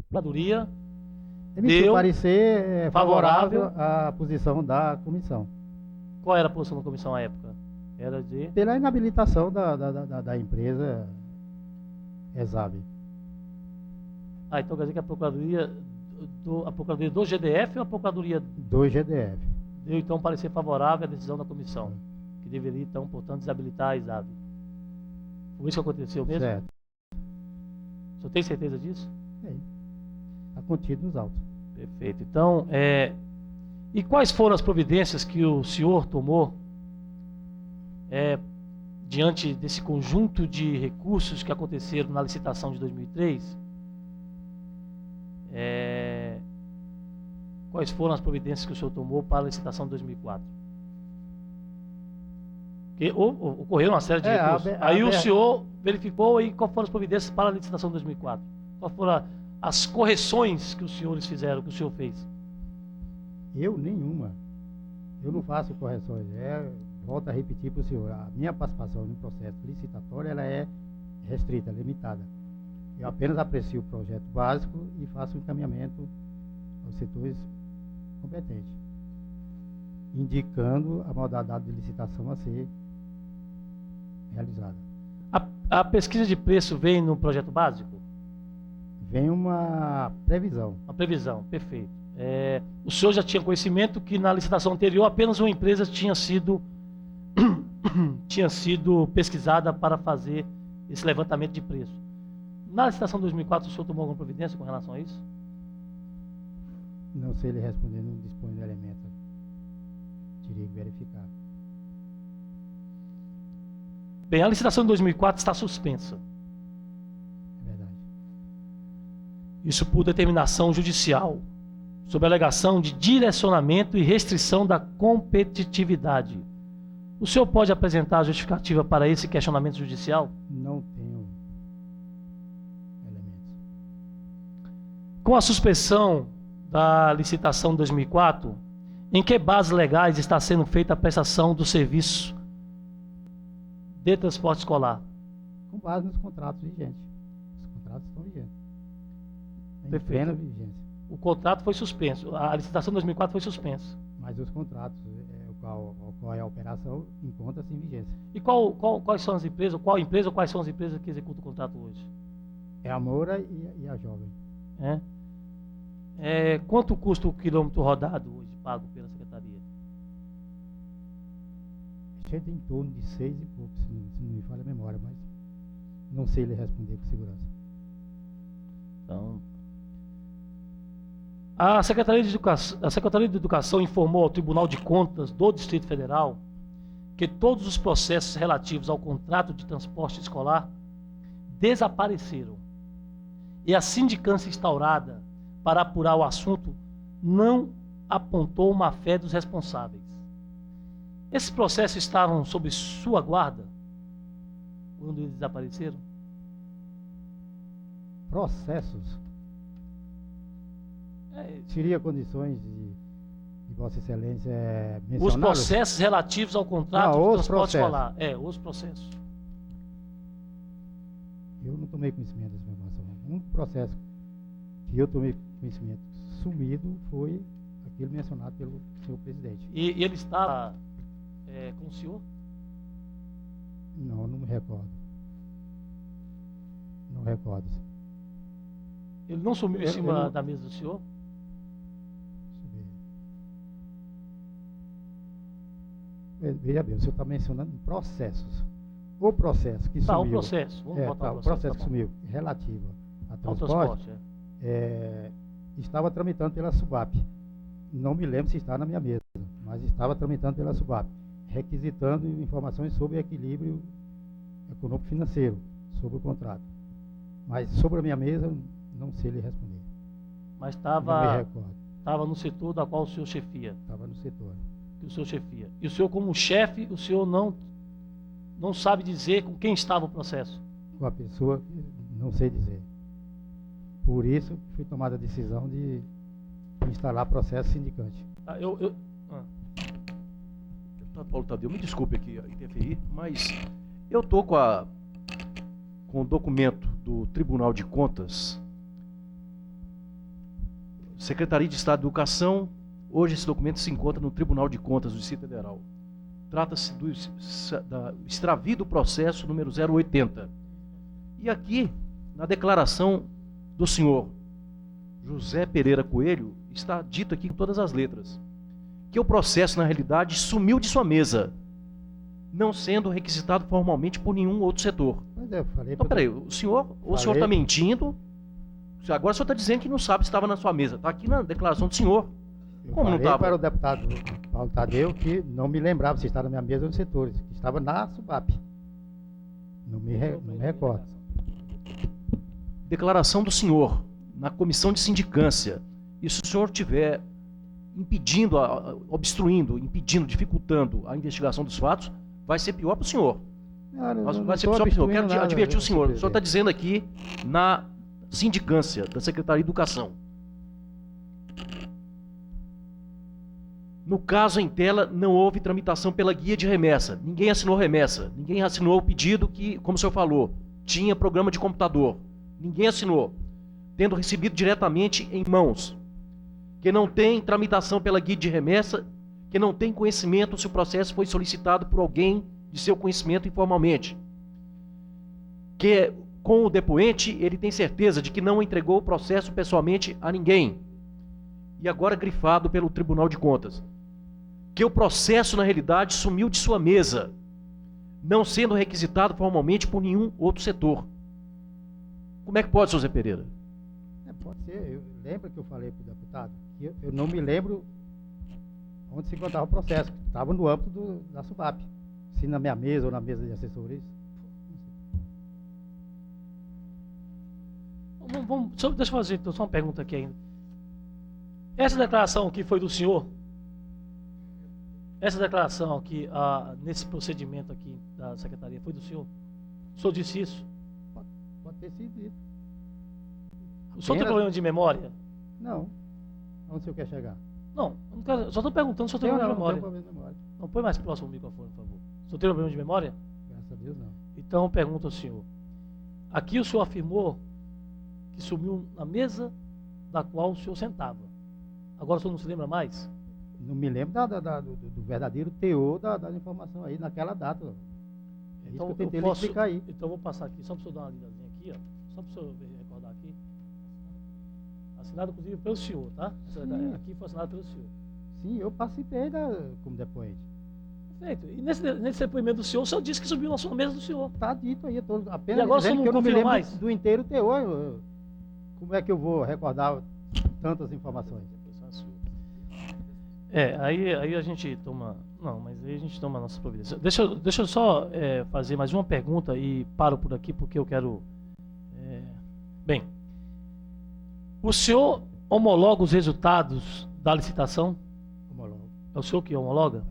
Procuradoria Emitiu deu parecer favorável. favorável à posição da comissão. Qual era a posição da comissão à época? Era de... Pela inabilitação da empresa Exabe. Então quer dizer que a Procuradoria do GDF ou a Procuradoria Do GDF. deu então parecer favorável à decisão da comissão, que deveria então, portanto, desabilitar a Exabe? Foi isso que aconteceu mesmo? Certo. O senhor tem certeza disso? Está contido nos autos. Perfeito. Então, e quais foram as providências que o senhor tomou diante desse conjunto de recursos que aconteceram na licitação de 2003? Quais foram as providências que o senhor tomou para a licitação de 2004? Porque ocorreu uma série de recursos. Aí o senhor verificou aí quais foram as providências para a licitação de 2004. Quais foram as correções que os senhores fizeram, que o senhor fez? Eu nenhuma. Eu não faço correções. Volto a repetir para o senhor, a minha participação no processo licitatório ela é restrita, limitada. Eu apenas aprecio o projeto básico e faço um encaminhamento aos setores competentes, indicando a modalidade de licitação a ser realizada. A pesquisa de preço vem no projeto básico? Vem uma previsão. Uma previsão, perfeito. O senhor já tinha conhecimento que na licitação anterior apenas uma empresa tinha sido pesquisada para fazer esse levantamento de preço. Na licitação de 2004, o senhor tomou alguma providência com relação a isso? Não sei lhe responder, não dispõe de elemento. Teria que verificar. Bem, a licitação de 2004 está suspensa. É verdade. Isso por determinação judicial, sob a alegação de direcionamento e restrição da competitividade. O senhor pode apresentar a justificativa para esse questionamento judicial? Não tenho elementos. Com a suspensão da licitação de 2004, em que bases legais está sendo feita a prestação do serviço de transporte escolar? Com base nos contratos vigentes. Os contratos estão vigentes. Em plena vigência. O contrato foi suspenso. A licitação de 2004 foi suspensa. Mas os contratos, qual é a operação, encontra-se em vigência. E quais são as empresas? Qual empresa ou quais são as empresas que executam o contrato hoje? É a Moura e a Jovem. Quanto custa o quilômetro rodado hoje, pago pela Secretaria? Chega em torno de 6 e pouco, se não me falha a memória, mas não sei lhe responder com segurança. Então, a Secretaria de Educação informou ao Tribunal de Contas do Distrito Federal que todos os processos relativos ao contrato de transporte escolar desapareceram e a sindicância instaurada para apurar o assunto não apontou má fé dos responsáveis. Esses processos estavam sob sua guarda quando eles desapareceram? Processos? Seria condições de Vossa Excelência mencioná-los? Os processos relativos ao contrato de transporte escolar. Os processos. Eu não tomei conhecimento dessa informação. Um processo que eu tomei conhecimento sumido foi aquele mencionado pelo senhor presidente. E ele está com o senhor? Não me recordo. Não recordo. Ele não sumiu em cima da mesa do senhor? Veja bem, o senhor está mencionando processos. O processo que sumiu. O processo. Vamos botar o processo que sumiu relativo a transporte, estava tramitando pela SUBAP. Não me lembro se está na minha mesa, mas estava tramitando pela SUBAP, requisitando informações sobre equilíbrio econômico-financeiro, sobre o contrato. Mas sobre a minha mesa, não sei lhe responder. Mas estava no setor da qual o senhor chefia? Estava no setor. Que o senhor chefia. E o senhor, como chefe, o senhor não sabe dizer com quem estava o processo? Com a pessoa, não sei dizer. Por isso, foi tomada a decisão de instalar processo sindicante. Deputado Paulo Tadeu, me desculpe aqui interferir, mas eu estou com o documento do Tribunal de Contas Secretaria de Estado de Educação. Hoje esse documento se encontra no Tribunal de Contas do Distrito Federal. Trata-se do extravio do processo número 080. E aqui, na declaração do senhor José Pereira Coelho, está dito aqui com todas as letras, que o processo, na realidade, sumiu de sua mesa, não sendo requisitado formalmente por nenhum outro setor. Mas eu falei. Então, peraí, o senhor está mentindo, agora o senhor está dizendo que não sabe se estava na sua mesa. Está aqui na declaração do senhor. Como não estava? Para o deputado Paulo Tadeu que não me lembrava se estava na minha mesa ou nos setores, que estava na SUBAP. Não me recordo. Declaração do senhor na comissão de sindicância. E se o senhor estiver impedindo, obstruindo, impedindo, dificultando a investigação dos fatos, vai ser pior para o senhor. Vai ser pior para o senhor. Eu quero advertir o senhor. O senhor está dizendo aqui na sindicância da Secretaria de Educação. No caso em tela, não houve tramitação pela guia de remessa. Ninguém assinou remessa. Ninguém assinou o pedido que, como o senhor falou, tinha programa de computador. Ninguém assinou, tendo recebido diretamente em mãos. Que não tem tramitação pela guia de remessa, que não tem conhecimento se o processo foi solicitado por alguém de seu conhecimento informalmente. Que com o depoente, ele tem certeza de que não entregou o processo pessoalmente a ninguém. E agora grifado pelo Tribunal de Contas. Que o processo, na realidade, sumiu de sua mesa, não sendo requisitado formalmente por nenhum outro setor. Como é que pode, senhor Zé Pereira? Pode ser. Lembra que eu falei para o deputado que eu não me lembro onde se encontrava o processo, que estava no âmbito da SUBAP. Se na minha mesa ou na mesa de assessores. Deixa eu fazer então, só uma pergunta aqui ainda. Essa declaração que foi do senhor, essa declaração aqui, nesse procedimento aqui da secretaria, foi do senhor? O senhor disse isso? Pode ter sido dito. O senhor tem problema de memória? Não. Onde o senhor quer chegar? Não, só estou perguntando se o senhor tem problema de memória. Não tenho problema de memória. Não, põe mais próximo o microfone, por favor. O senhor tem problema de memória? Graças a Deus, não. Então, eu pergunto ao senhor. Aqui o senhor afirmou que sumiu na mesa da qual o senhor sentava. Agora o senhor não se lembra mais? Não me lembro do verdadeiro teor da informação aí naquela data. É então, isso que eu tentei explicar aí. Então eu vou passar aqui, só para o senhor dar uma lidazinha aqui, ó. Só para o senhor recordar aqui. Assinado, inclusive, pelo senhor, tá? Sim. Aqui foi assinado pelo senhor. Sim, eu participei como depoente. Perfeito. E nesse depoimento do senhor, o senhor disse que subiu na sua mesa do senhor. Está dito aí, eu estou apenas e agora dizendo que eu não me lembro mais do inteiro teor. Como é que eu vou recordar tantas informações? Aí a gente toma... Não, mas aí a gente toma a nossa providência. Deixa eu só fazer mais uma pergunta e paro por aqui porque eu quero... Bem, o senhor homologa os resultados da licitação? Homologo. É o senhor que homologa?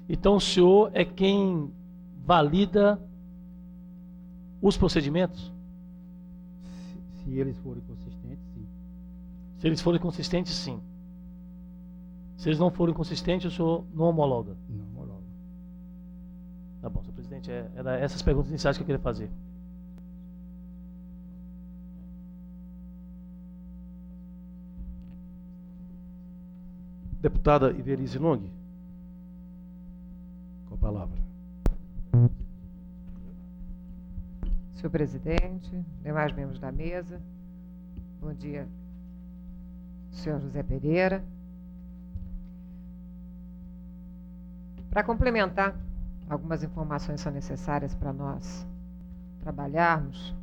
Então o senhor é quem valida os procedimentos? Se eles forem consistentes, sim. Se eles forem consistentes, sim. Se eles não forem consistentes, o senhor não homologa? Não homologa. Tá bom, senhor presidente, era essas perguntas iniciais que eu queria fazer. Deputada Ivelise Long, com a palavra. Senhor presidente, demais membros da mesa, bom dia, senhor José Pereira. Para complementar, algumas informações são necessárias para nós trabalharmos.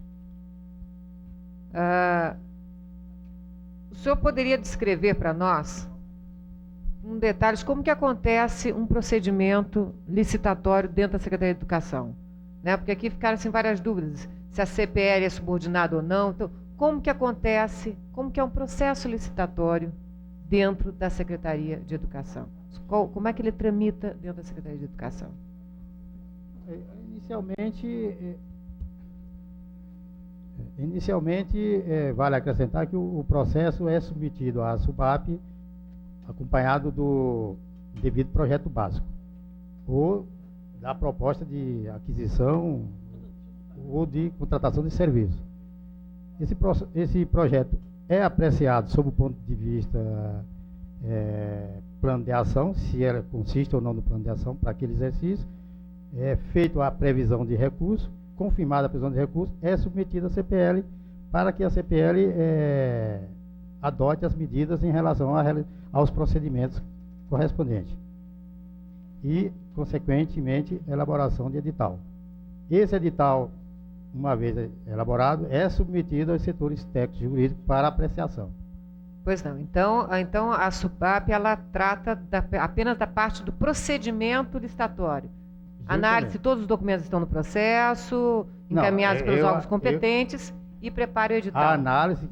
O senhor poderia descrever para nós, com detalhes, como que acontece um procedimento licitatório dentro da Secretaria de Educação? Né? Porque aqui ficaram assim, várias dúvidas, se a CPL é subordinada ou não. Então, como que acontece, como que é um processo licitatório dentro da Secretaria de Educação? Como é que ele tramita dentro da Secretaria de Educação? Inicialmente, vale acrescentar que o processo é submetido à SUBAP acompanhado do devido projeto básico ou da proposta de aquisição ou de contratação de serviço. Esse projeto é apreciado sob o ponto de vista plano de ação, se ela consiste ou não no plano de ação para aquele exercício, é feito a previsão de recurso, confirmada a previsão de recurso, é submetida à CPL para que a CPL adote as medidas em relação aos procedimentos correspondentes e, consequentemente, elaboração de edital. Esse edital, uma vez elaborado, é submetido aos setores técnicos e jurídicos para apreciação. Pois não. Então a SUBAP, ela trata apenas da parte do procedimento licitatório. Análise se todos os documentos estão no processo, encaminhados pelos órgãos competentes e prepara o edital. A análise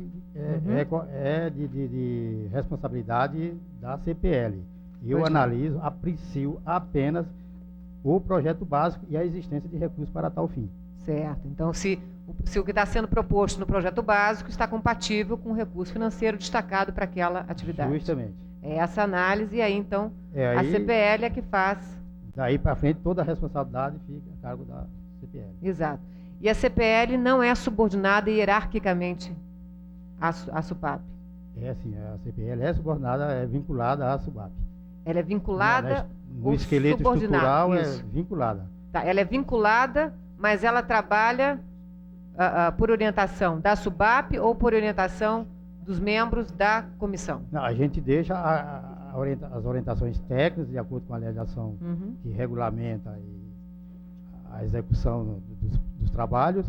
é de responsabilidade da CPL. Eu analiso, aprecio apenas o projeto básico e a existência de recursos para tal fim. Certo. Então, se o que está sendo proposto no projeto básico está compatível com o recurso financeiro destacado para aquela atividade. Justamente. É essa análise e aí, então, a CPL é que faz. Daí para frente, toda a responsabilidade fica a cargo da CPL. Exato. E a CPL não é subordinada hierarquicamente à SUBAP? É sim, a CPL é subordinada, é vinculada à SUBAP. Ela é vinculada no esqueleto estrutural isso. É vinculada. Tá, ela é vinculada, mas ela trabalha por orientação da SUBAP ou por orientação dos membros da comissão? Não, a gente deixa as orientações técnicas de acordo com a legislação que regulamenta a execução dos trabalhos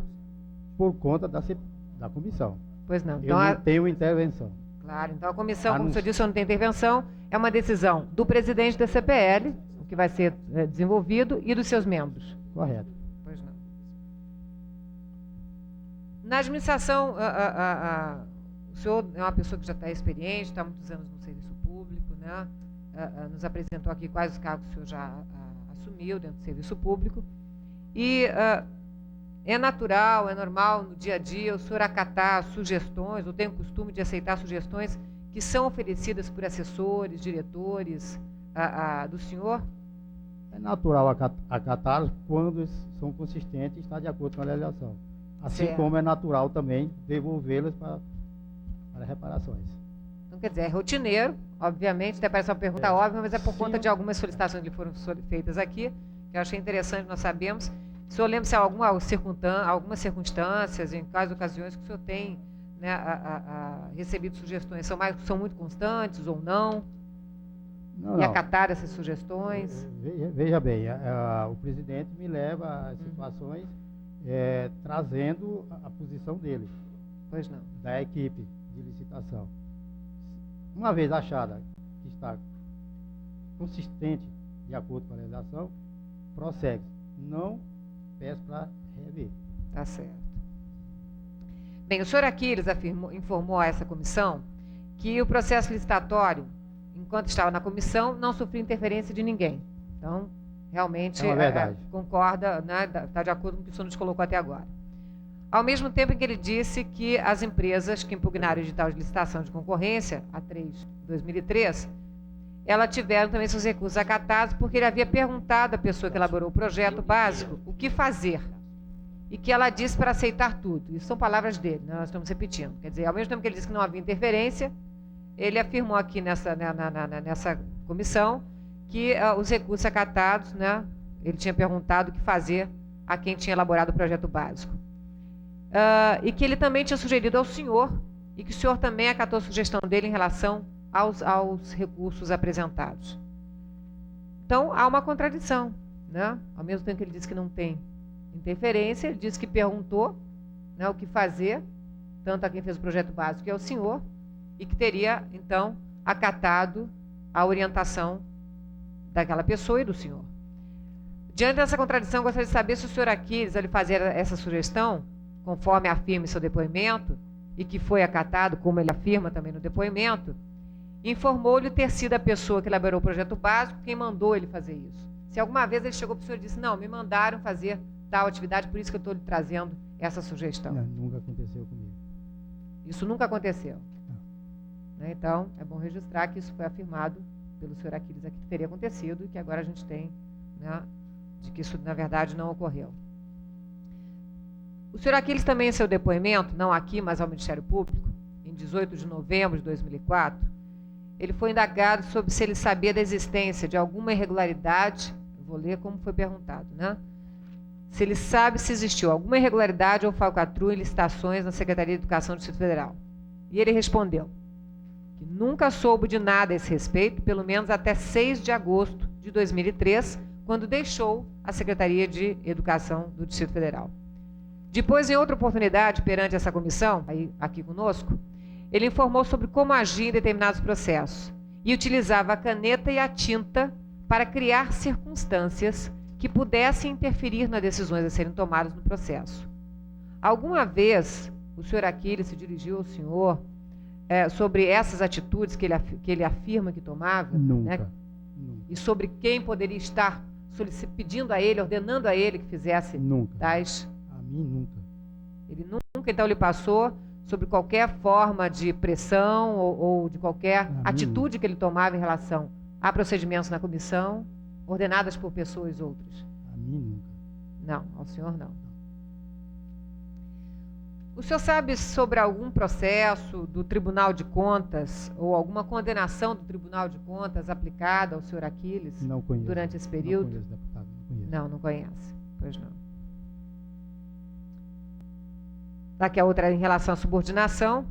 por conta da comissão. Pois não. Então, eu não tenho intervenção. Claro, então a comissão, como você disse, não tem intervenção, é uma decisão do presidente da CPL, o que vai ser desenvolvido, e dos seus membros. Correto. Pois não. Na administração, o senhor é uma pessoa que já está experiente, está há muitos anos no serviço público, né? Nos apresentou aqui quais os cargos que o senhor já assumiu dentro do serviço público. E é natural, é normal no dia a dia o senhor acatar sugestões, ou tem o costume de aceitar sugestões que são oferecidas por assessores, diretores do senhor? É natural acatá-los quando são consistentes e está de acordo com a legislação. Assim como é natural também devolvê-los para reparações. Então, quer dizer, é rotineiro, obviamente, até parece uma pergunta óbvia, mas é por conta de algumas solicitações que foram feitas aqui, que eu achei interessante, nós sabemos. O senhor lembra se há algumas circunstâncias, em quais ocasiões que o senhor tem, né, recebido sugestões, são muito constantes ou não? Não. Acatar essas sugestões? Veja bem, o presidente me leva às situações trazendo a posição dele. Pois não. Da equipe de licitação. Uma vez achada que está consistente de acordo com a legislação, prossegue. Não peço para rever. Tá certo. Bem, o senhor Aquiles informou a essa comissão que o processo licitatório, enquanto estava na comissão, não sofreu interferência de ninguém. Então, realmente, concorda, né, está de acordo com o que o senhor nos colocou até agora. Ao mesmo tempo em que ele disse que as empresas que impugnaram o edital de licitação de concorrência, a 3 de 2003, elas tiveram também seus recursos acatados, porque ele havia perguntado à pessoa que elaborou o projeto básico o que fazer. E que ela disse para aceitar tudo. Isso são palavras dele, né? Nós estamos repetindo. Quer dizer, ao mesmo tempo que ele disse que não havia interferência, ele afirmou aqui nessa comissão que os recursos acatados, né, ele tinha perguntado o que fazer a quem tinha elaborado o projeto básico. E que ele também tinha sugerido ao senhor, e que o senhor também acatou a sugestão dele em relação aos recursos apresentados. Então, há uma contradição, né? Ao mesmo tempo que ele disse que não tem interferência, ele disse que perguntou, né, o que fazer, tanto a quem fez o projeto básico que ao senhor, e que teria, então, acatado a orientação daquela pessoa e do senhor. Diante dessa contradição, gostaria de saber se o senhor Aquiles, ao lhe fazer essa sugestão, conforme afirma em seu depoimento, e que foi acatado, como ele afirma também no depoimento, informou-lhe ter sido a pessoa que elaborou o projeto básico quem mandou ele fazer isso. Se alguma vez ele chegou para o senhor e disse, não, me mandaram fazer tal atividade, por isso que eu estou lhe trazendo essa sugestão. Não, nunca aconteceu comigo. Isso nunca aconteceu. Né? Então, é bom registrar que isso foi afirmado pelo senhor Aquiles aqui, que teria acontecido, e que agora a gente tem, né, de que isso, na verdade, não ocorreu. O senhor Aquiles também, em seu depoimento, não aqui, mas ao Ministério Público, em 18 de novembro de 2004, ele foi indagado sobre se ele sabia da existência de alguma irregularidade, eu vou ler como foi perguntado, né? Se ele sabe se existiu alguma irregularidade ou falcatrua em licitações na Secretaria de Educação do Distrito Federal. E ele respondeu que nunca soube de nada a esse respeito, pelo menos até 6 de agosto de 2003, quando deixou a Secretaria de Educação do Distrito Federal. Depois, em outra oportunidade, perante essa comissão, aqui conosco, ele informou sobre como agir em determinados processos e utilizava a caneta e a tinta para criar circunstâncias que pudessem interferir nas decisões a serem tomadas no processo. Alguma vez, o senhor Aquiles se dirigiu ao senhor sobre essas atitudes que ele afirma que tomava? Nunca. Né? E sobre quem poderia estar pedindo a ele, ordenando a ele que fizesse tais? A mim, nunca. Ele nunca, então, lhe passou sobre qualquer forma de pressão ou de qualquer atitude que ele tomava em relação a procedimentos na comissão, ordenadas por pessoas outras? A mim, nunca. Não, ao senhor não. O senhor sabe sobre algum processo do Tribunal de Contas ou alguma condenação do Tribunal de Contas aplicada ao senhor Aquiles Não conheço. durante esse período? Não conheço, deputado. Não conheço. Não, não conhece. Pois não. Daqui a outra em relação à subordinação,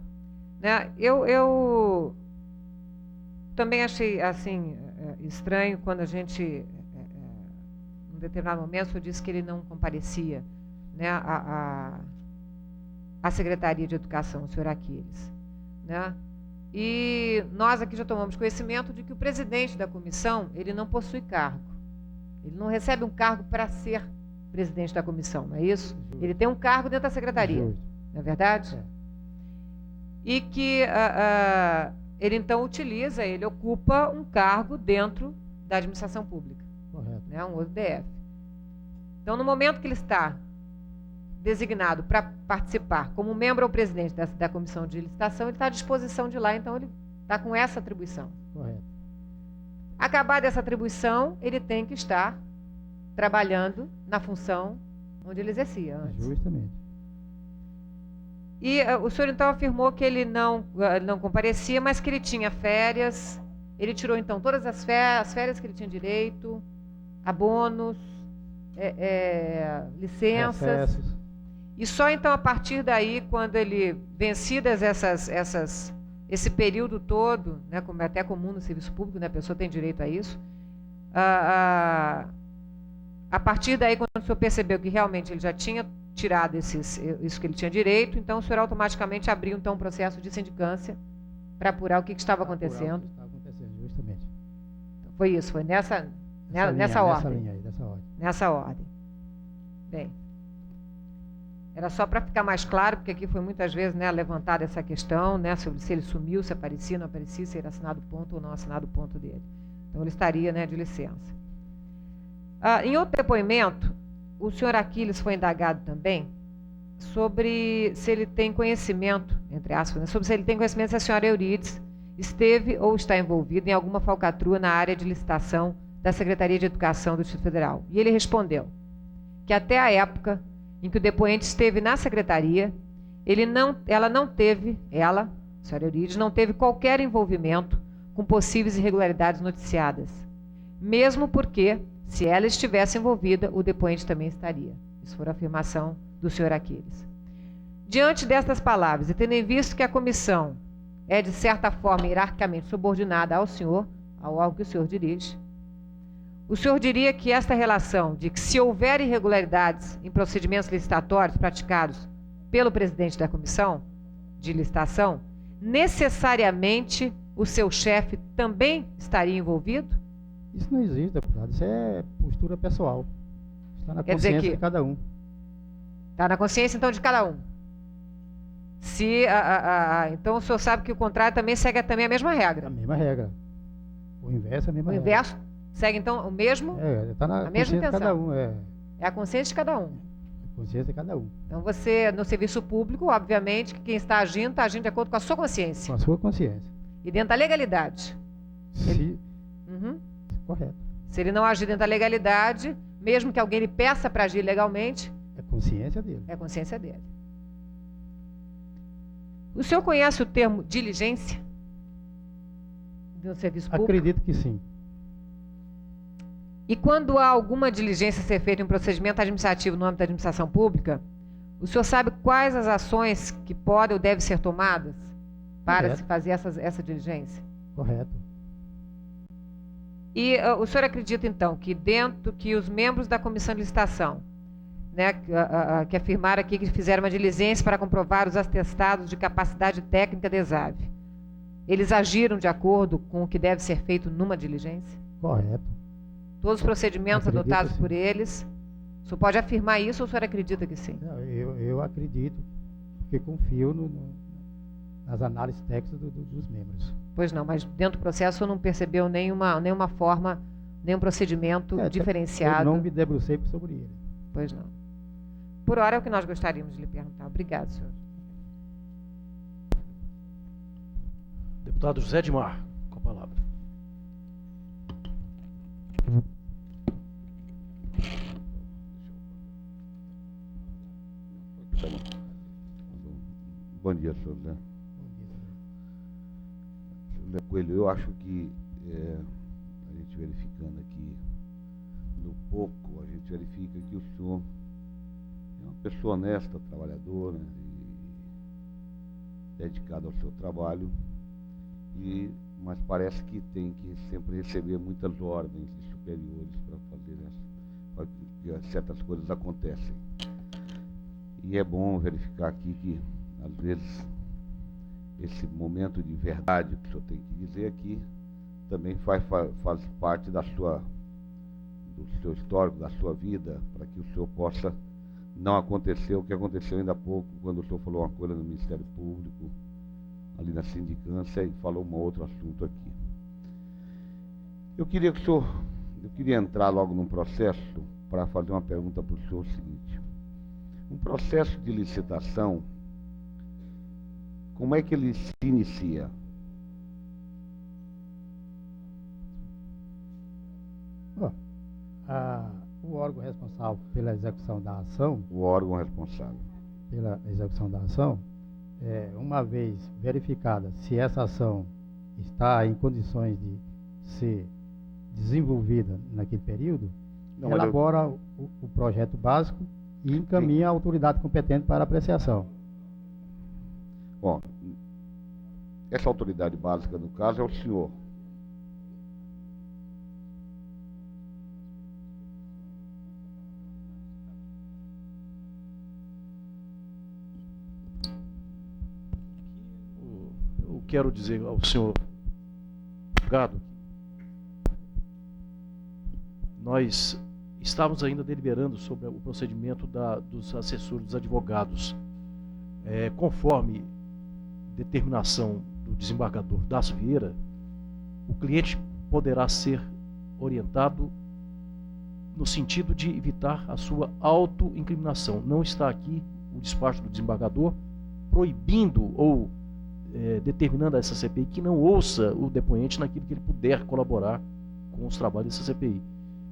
né? Eu também achei assim estranho quando a gente, em determinado momento, o senhor disse que ele não comparecia, né, à Secretaria de Educação, o senhor Aquiles, né? E nós aqui já tomamos conhecimento de que o presidente da comissão, ele não possui cargo. Ele não recebe um cargo para ser presidente da comissão, não é isso? Justo. Ele tem um cargo dentro da secretaria, Justo. não é verdade? É. E que ele então utiliza, ele ocupa um cargo dentro da administração pública, Correto. né, um outro DF. Então, no momento que ele está designado para participar como membro ou presidente da comissão de licitação, ele está à disposição de lá, então ele está com essa atribuição. Correto. Acabada essa atribuição, ele tem que estar trabalhando na função onde ele exercia antes. Justamente. E o senhor então afirmou que ele não comparecia, mas que ele tinha férias. Ele tirou então todas as férias que ele tinha direito, abonos, licenças. Recessos. E só então a partir daí, quando ele, vencidas esse período todo, né, como é até comum no serviço público, né, a pessoa tem direito a isso, a partir daí, quando o senhor percebeu que realmente ele já tinha tirado isso que ele tinha direito, então o senhor automaticamente abriu então um processo de sindicância para apurar o que estava acontecendo. Estava acontecendo, justamente. Foi isso, foi nessa ordem. Nessa linha aí, dessa ordem. Nessa ordem. Bem, era só para ficar mais claro, porque aqui foi muitas vezes, né, levantada essa questão, né, sobre se ele sumiu, se aparecia, não aparecia, se era assinado ponto ou não assinado ponto dele. Então ele estaria, né, de licença. Em outro depoimento, o senhor Aquiles foi indagado também sobre se ele tem conhecimento, entre aspas, né, sobre se ele tem conhecimento se a senhora Eurídice esteve ou está envolvida em alguma falcatrua na área de licitação da Secretaria de Educação do Distrito Federal. E ele respondeu que até a época em que o depoente esteve na secretaria, a senhora Eurídice, não teve qualquer envolvimento com possíveis irregularidades noticiadas, mesmo porque, se ela estivesse envolvida, o depoente também estaria. Isso foi a afirmação do senhor Aquiles. Diante destas palavras, e tendo em vista que a comissão é, de certa forma, hierarquicamente subordinada ao senhor, ao órgão que o senhor dirige, o senhor diria que esta relação de que, se houver irregularidades em procedimentos licitatórios praticados pelo presidente da comissão de licitação, necessariamente o seu chefe também estaria envolvido? Isso não existe, deputado. Isso é postura pessoal. Está na Quer dizer consciência que- de cada um. Está na consciência, então, de cada um. Então, o senhor sabe que o contrário também segue também a mesma regra. A mesma regra. O inverso é a mesma O regra. inverso segue, então, o mesmo... Está na a mesma consciência de cada intenção. um. É É a consciência de cada um. a consciência de cada um. Então, você, no serviço público, obviamente, que quem está agindo de acordo com a sua consciência. Com a sua consciência. E dentro da legalidade. Se... Uhum. Correto. Se ele não agir dentro da legalidade, mesmo que alguém lhe peça para agir legalmente, É consciência dele. é a consciência dele. O senhor conhece o termo diligência do serviço público? Acredito que sim. E quando há alguma diligência a ser feita em um procedimento administrativo no âmbito da administração pública, o senhor sabe quais as ações que podem ou devem ser tomadas para Correto. se fazer essa diligência? Correto. E o senhor acredita, então, que os membros da comissão de licitação, né, que afirmaram aqui que fizeram uma diligência para comprovar os atestados de capacidade técnica da ESAV, eles agiram de acordo com o que deve ser feito numa diligência? Correto. Todos os procedimentos Acredito, adotados sim. por eles, o senhor pode afirmar isso ou o senhor acredita que sim? Não, eu acredito, porque confio nas análises técnicas dos membros. Pois não, mas dentro do processo o senhor não percebeu nenhuma forma, nenhum procedimento diferenciado? Eu não me debrucei sobre ele. Pois não. Por hora é o que nós gostaríamos de lhe perguntar. Obrigado, senhor. Deputado José Edmar, com a palavra. Bom dia, senhor Zé. Senhor Zé Coelho, eu acho que a gente verificando aqui no pouco, a gente verifica que o senhor é uma pessoa honesta, trabalhadora e dedicada ao seu trabalho, mas parece que tem que sempre receber muitas ordens de superiores para que certas coisas acontecem. E é bom verificar aqui que, às vezes, esse momento de verdade que o senhor tem que dizer aqui também faz parte do seu histórico, da sua vida, para que o senhor possa não acontecer o que aconteceu ainda há pouco, quando o senhor falou uma coisa no Ministério Público, ali na sindicância, e falou um outro assunto aqui. Eu queria entrar logo num processo para fazer uma pergunta para o senhor o seguinte. Um processo de licitação, como é que ele se inicia? O órgão responsável pela execução da ação, O órgão responsável. Uma vez verificada se essa ação está em condições de ser desenvolvida naquele período, elabora o projeto básico e encaminha a autoridade competente para apreciação. Bom, essa autoridade básica, no caso, é o senhor. Eu quero dizer ao senhor advogado, nós estávamos ainda deliberando sobre o procedimento dos assessores dos advogados. Conforme determinação do desembargador Dácio Vieira, o cliente poderá ser orientado no sentido de evitar a sua autoincriminação. Não está aqui o despacho do desembargador proibindo ou determinando a essa CPI que não ouça o depoente naquilo que ele puder colaborar com os trabalhos dessa CPI.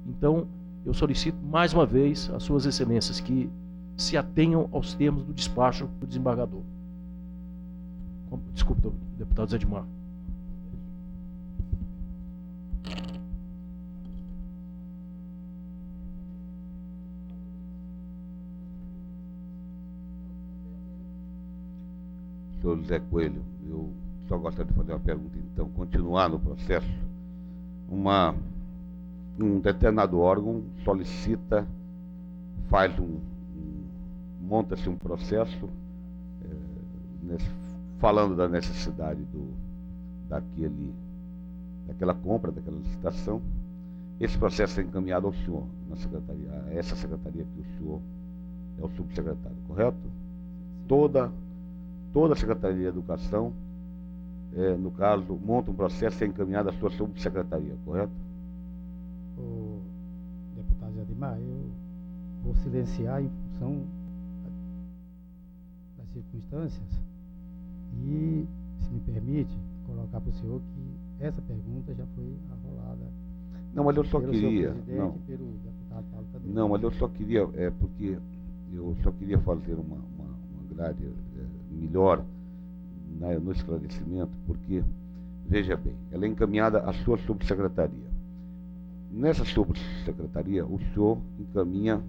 Então, eu solicito mais uma vez às suas excelências que se atenham aos termos do despacho do desembargador. Desculpe, deputado Zé Edmar. Senhor José Coelho, eu só gostaria de fazer uma pergunta, então, continuar no processo. Um determinado órgão solicita, monta-se um processo, falando da necessidade daquela compra, daquela licitação. Esse processo é encaminhado ao senhor, na secretaria, a essa secretaria que o senhor é o subsecretário, correto? Toda a Secretaria de Educação, no caso, monta um processo e é encaminhado à sua subsecretaria, correto? O deputado Ademar, eu vou silenciar em função das circunstâncias e, se me permite, colocar para o senhor que essa pergunta já foi arrolada. Não, mas eu só pelo queria... senhor presidente e pelo deputado Paulo Tadeu. Não, mas eu só queria... porque eu só queria fazer uma grade melhor no esclarecimento, porque, veja bem, ela é encaminhada à sua subsecretaria. Nessa subsecretaria, o senhor encaminha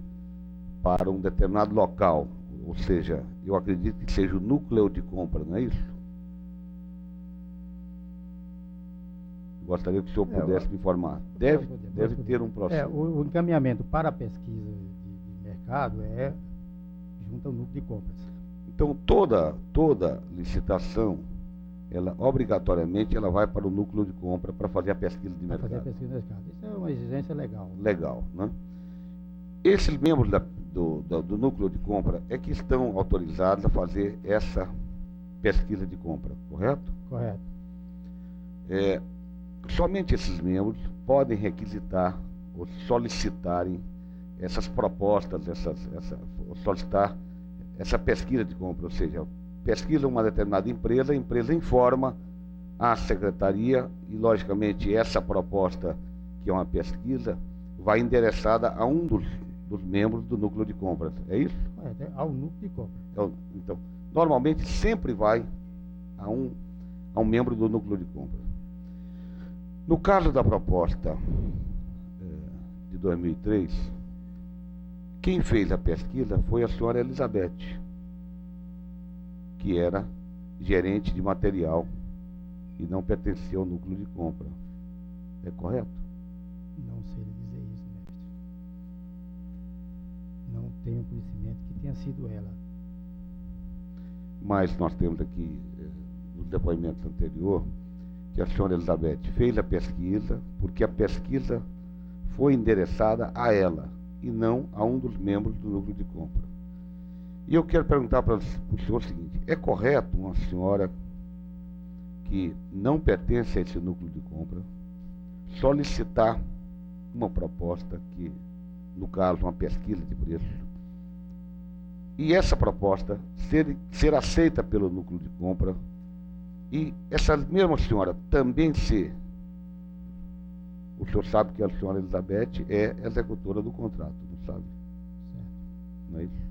para um determinado local, ou seja, eu acredito que seja o núcleo de compra, não é isso? Gostaria que o senhor pudesse me informar. Deve ter um processo. O encaminhamento para a pesquisa de mercado é junto ao núcleo de compras. Então, toda licitação, ela obrigatoriamente ela vai para o núcleo de compra para fazer a pesquisa de mercado. Fazer a pesquisa de mercado. Isso é uma exigência legal. Legal, né? Esses membros do núcleo de compra é que estão autorizados a fazer essa pesquisa de compra, correto? Correto. Somente esses membros podem requisitar ou solicitarem essas propostas, solicitar essa pesquisa de compra, ou seja, pesquisa uma determinada empresa, a empresa informa à secretaria e, logicamente, essa proposta, que é uma pesquisa, vai endereçada a um dos membros do núcleo de compras. É isso? É ao núcleo de compras. Então, normalmente sempre vai a um membro do núcleo de compras. No caso da proposta de 2003, quem fez a pesquisa foi a senhora Elizabeth, que era gerente de material e não pertencia ao núcleo de compra. É correto? Não sei dizer isso, mestre. Não tenho conhecimento que tenha sido ela. Mas nós temos aqui, nos depoimentos anteriores, que a senhora Elizabeth fez a pesquisa, porque a pesquisa foi endereçada a ela e não a um dos membros do núcleo de compra. E eu quero perguntar para o senhor o seguinte: é correto uma senhora que não pertence a esse núcleo de compra solicitar uma proposta que, no caso, uma pesquisa de preços, e essa proposta ser aceita pelo núcleo de compra, e essa mesma senhora também ser, o senhor sabe que a senhora Elizabeth é executora do contrato, não sabe? Certo. Não é isso?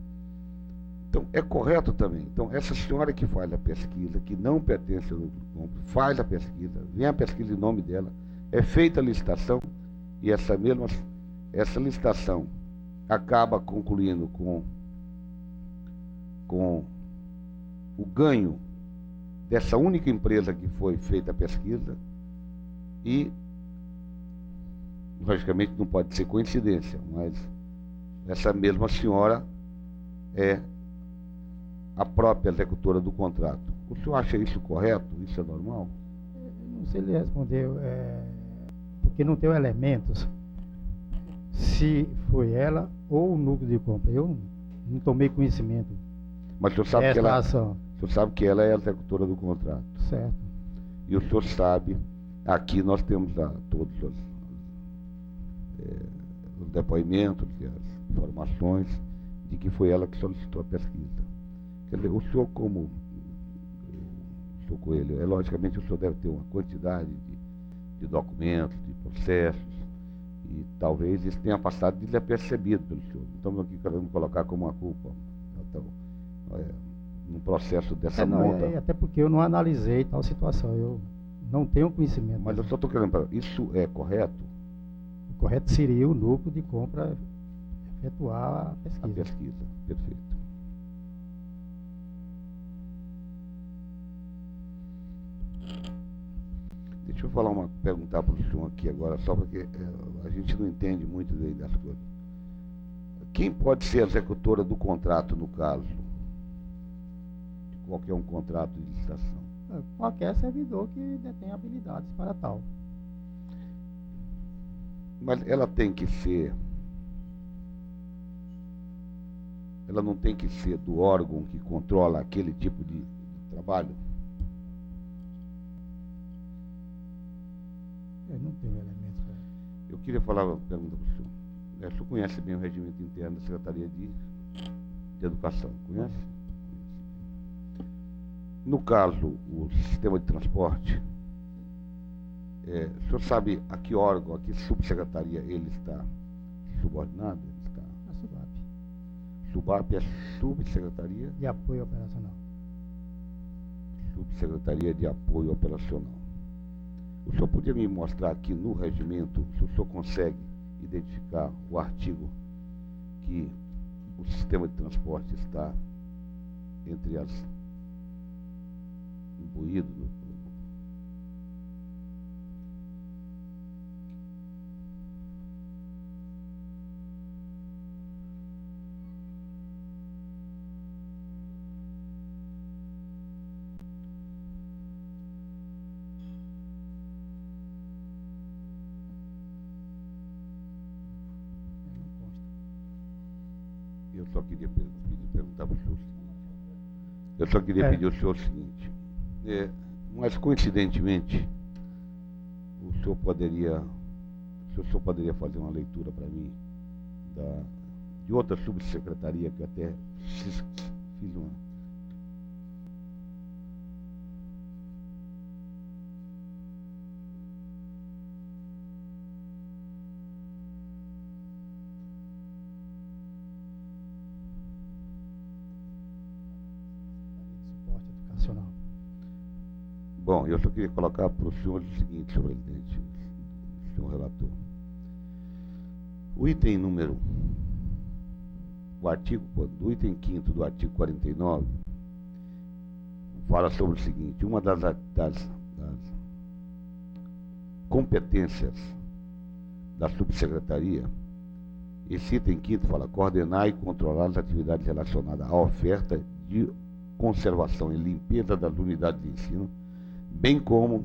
Então, é correto também. Então, essa senhora que faz a pesquisa, que não pertence ao núcleo de compra, faz a pesquisa, vem a pesquisa em nome dela, é feita a licitação, e essa licitação acaba concluindo com o ganho dessa única empresa que foi feita a pesquisa, e logicamente não pode ser coincidência, mas essa mesma senhora é a própria executora do contrato. O senhor acha isso correto? Isso é normal? Eu não sei lhe responder, porque não tenho elementos se foi ela ou o núcleo de compra. Eu não tomei conhecimento. Mas o senhor sabe que essa ação. O senhor sabe que ela é a executora do contrato. Certo. E o senhor sabe, aqui nós temos todos os depoimentos e as informações de que foi ela que solicitou a pesquisa. Quer dizer, o senhor como o senhor Coelho, logicamente o senhor deve ter uma quantidade de documentos, de processos, e talvez isso tenha passado desapercebido pelo senhor. Não estamos aqui querendo colocar como uma culpa. Então, num processo dessa monta. Até porque eu não analisei tal situação, eu não tenho conhecimento. Mas eu só estou querendo, isso é correto? O correto seria o núcleo de compra efetuar a pesquisa. A pesquisa, perfeito. Deixa eu perguntar para o senhor aqui agora, só porque a gente não entende muito bem das coisas. Quem pode ser a executora do contrato, no caso? Qualquer um contrato de licitação. Qualquer servidor que detém habilidades para tal. Mas ela tem que ser... Ela não tem que ser do órgão que controla aquele tipo de trabalho? Eu não tenho elementos para... Eu queria falar uma pergunta para o senhor. O senhor conhece bem o regimento interno da Secretaria de Educação? Conhece? No caso, o sistema de transporte, o senhor sabe a que órgão, a que subsecretaria ele está subordinado? Ele está... A SUBAP. SUBAP é subsecretaria? De apoio operacional. Subsecretaria de Apoio Operacional. O senhor podia me mostrar aqui no regimento, se o senhor consegue identificar o artigo que o sistema de transporte está entre as imbuído Eu só queria perguntar para o senhor o seguinte. Eu só queria pedir ao senhor o seguinte. Mas coincidentemente, o senhor poderia fazer uma leitura para mim de outra subsecretaria que eu até fiz uma. Bom, eu só queria colocar para o senhor o seguinte, senhor presidente, senhor relator. O item número, o item 5º do artigo 49 fala sobre o seguinte: uma das competências da subsecretaria, esse item 5º fala coordenar e controlar as atividades relacionadas à oferta de conservação e limpeza das unidades de ensino, bem como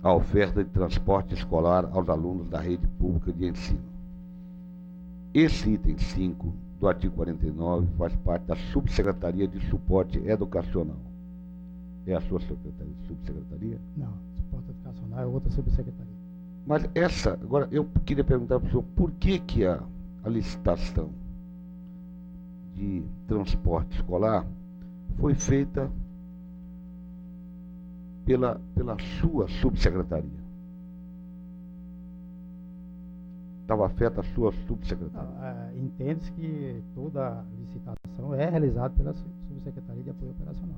a oferta de transporte escolar aos alunos da rede pública de ensino. Esse item 5 do artigo 49 faz parte da Subsecretaria de Suporte Educacional. É a sua subsecretaria? Não, suporte educacional é outra subsecretaria. Mas agora eu queria perguntar para o senhor, por que a licitação de transporte escolar foi feita pela sua subsecretaria? Estava afeta a sua subsecretaria? Entende-se que toda licitação é realizada pela Subsecretaria de Apoio Operacional.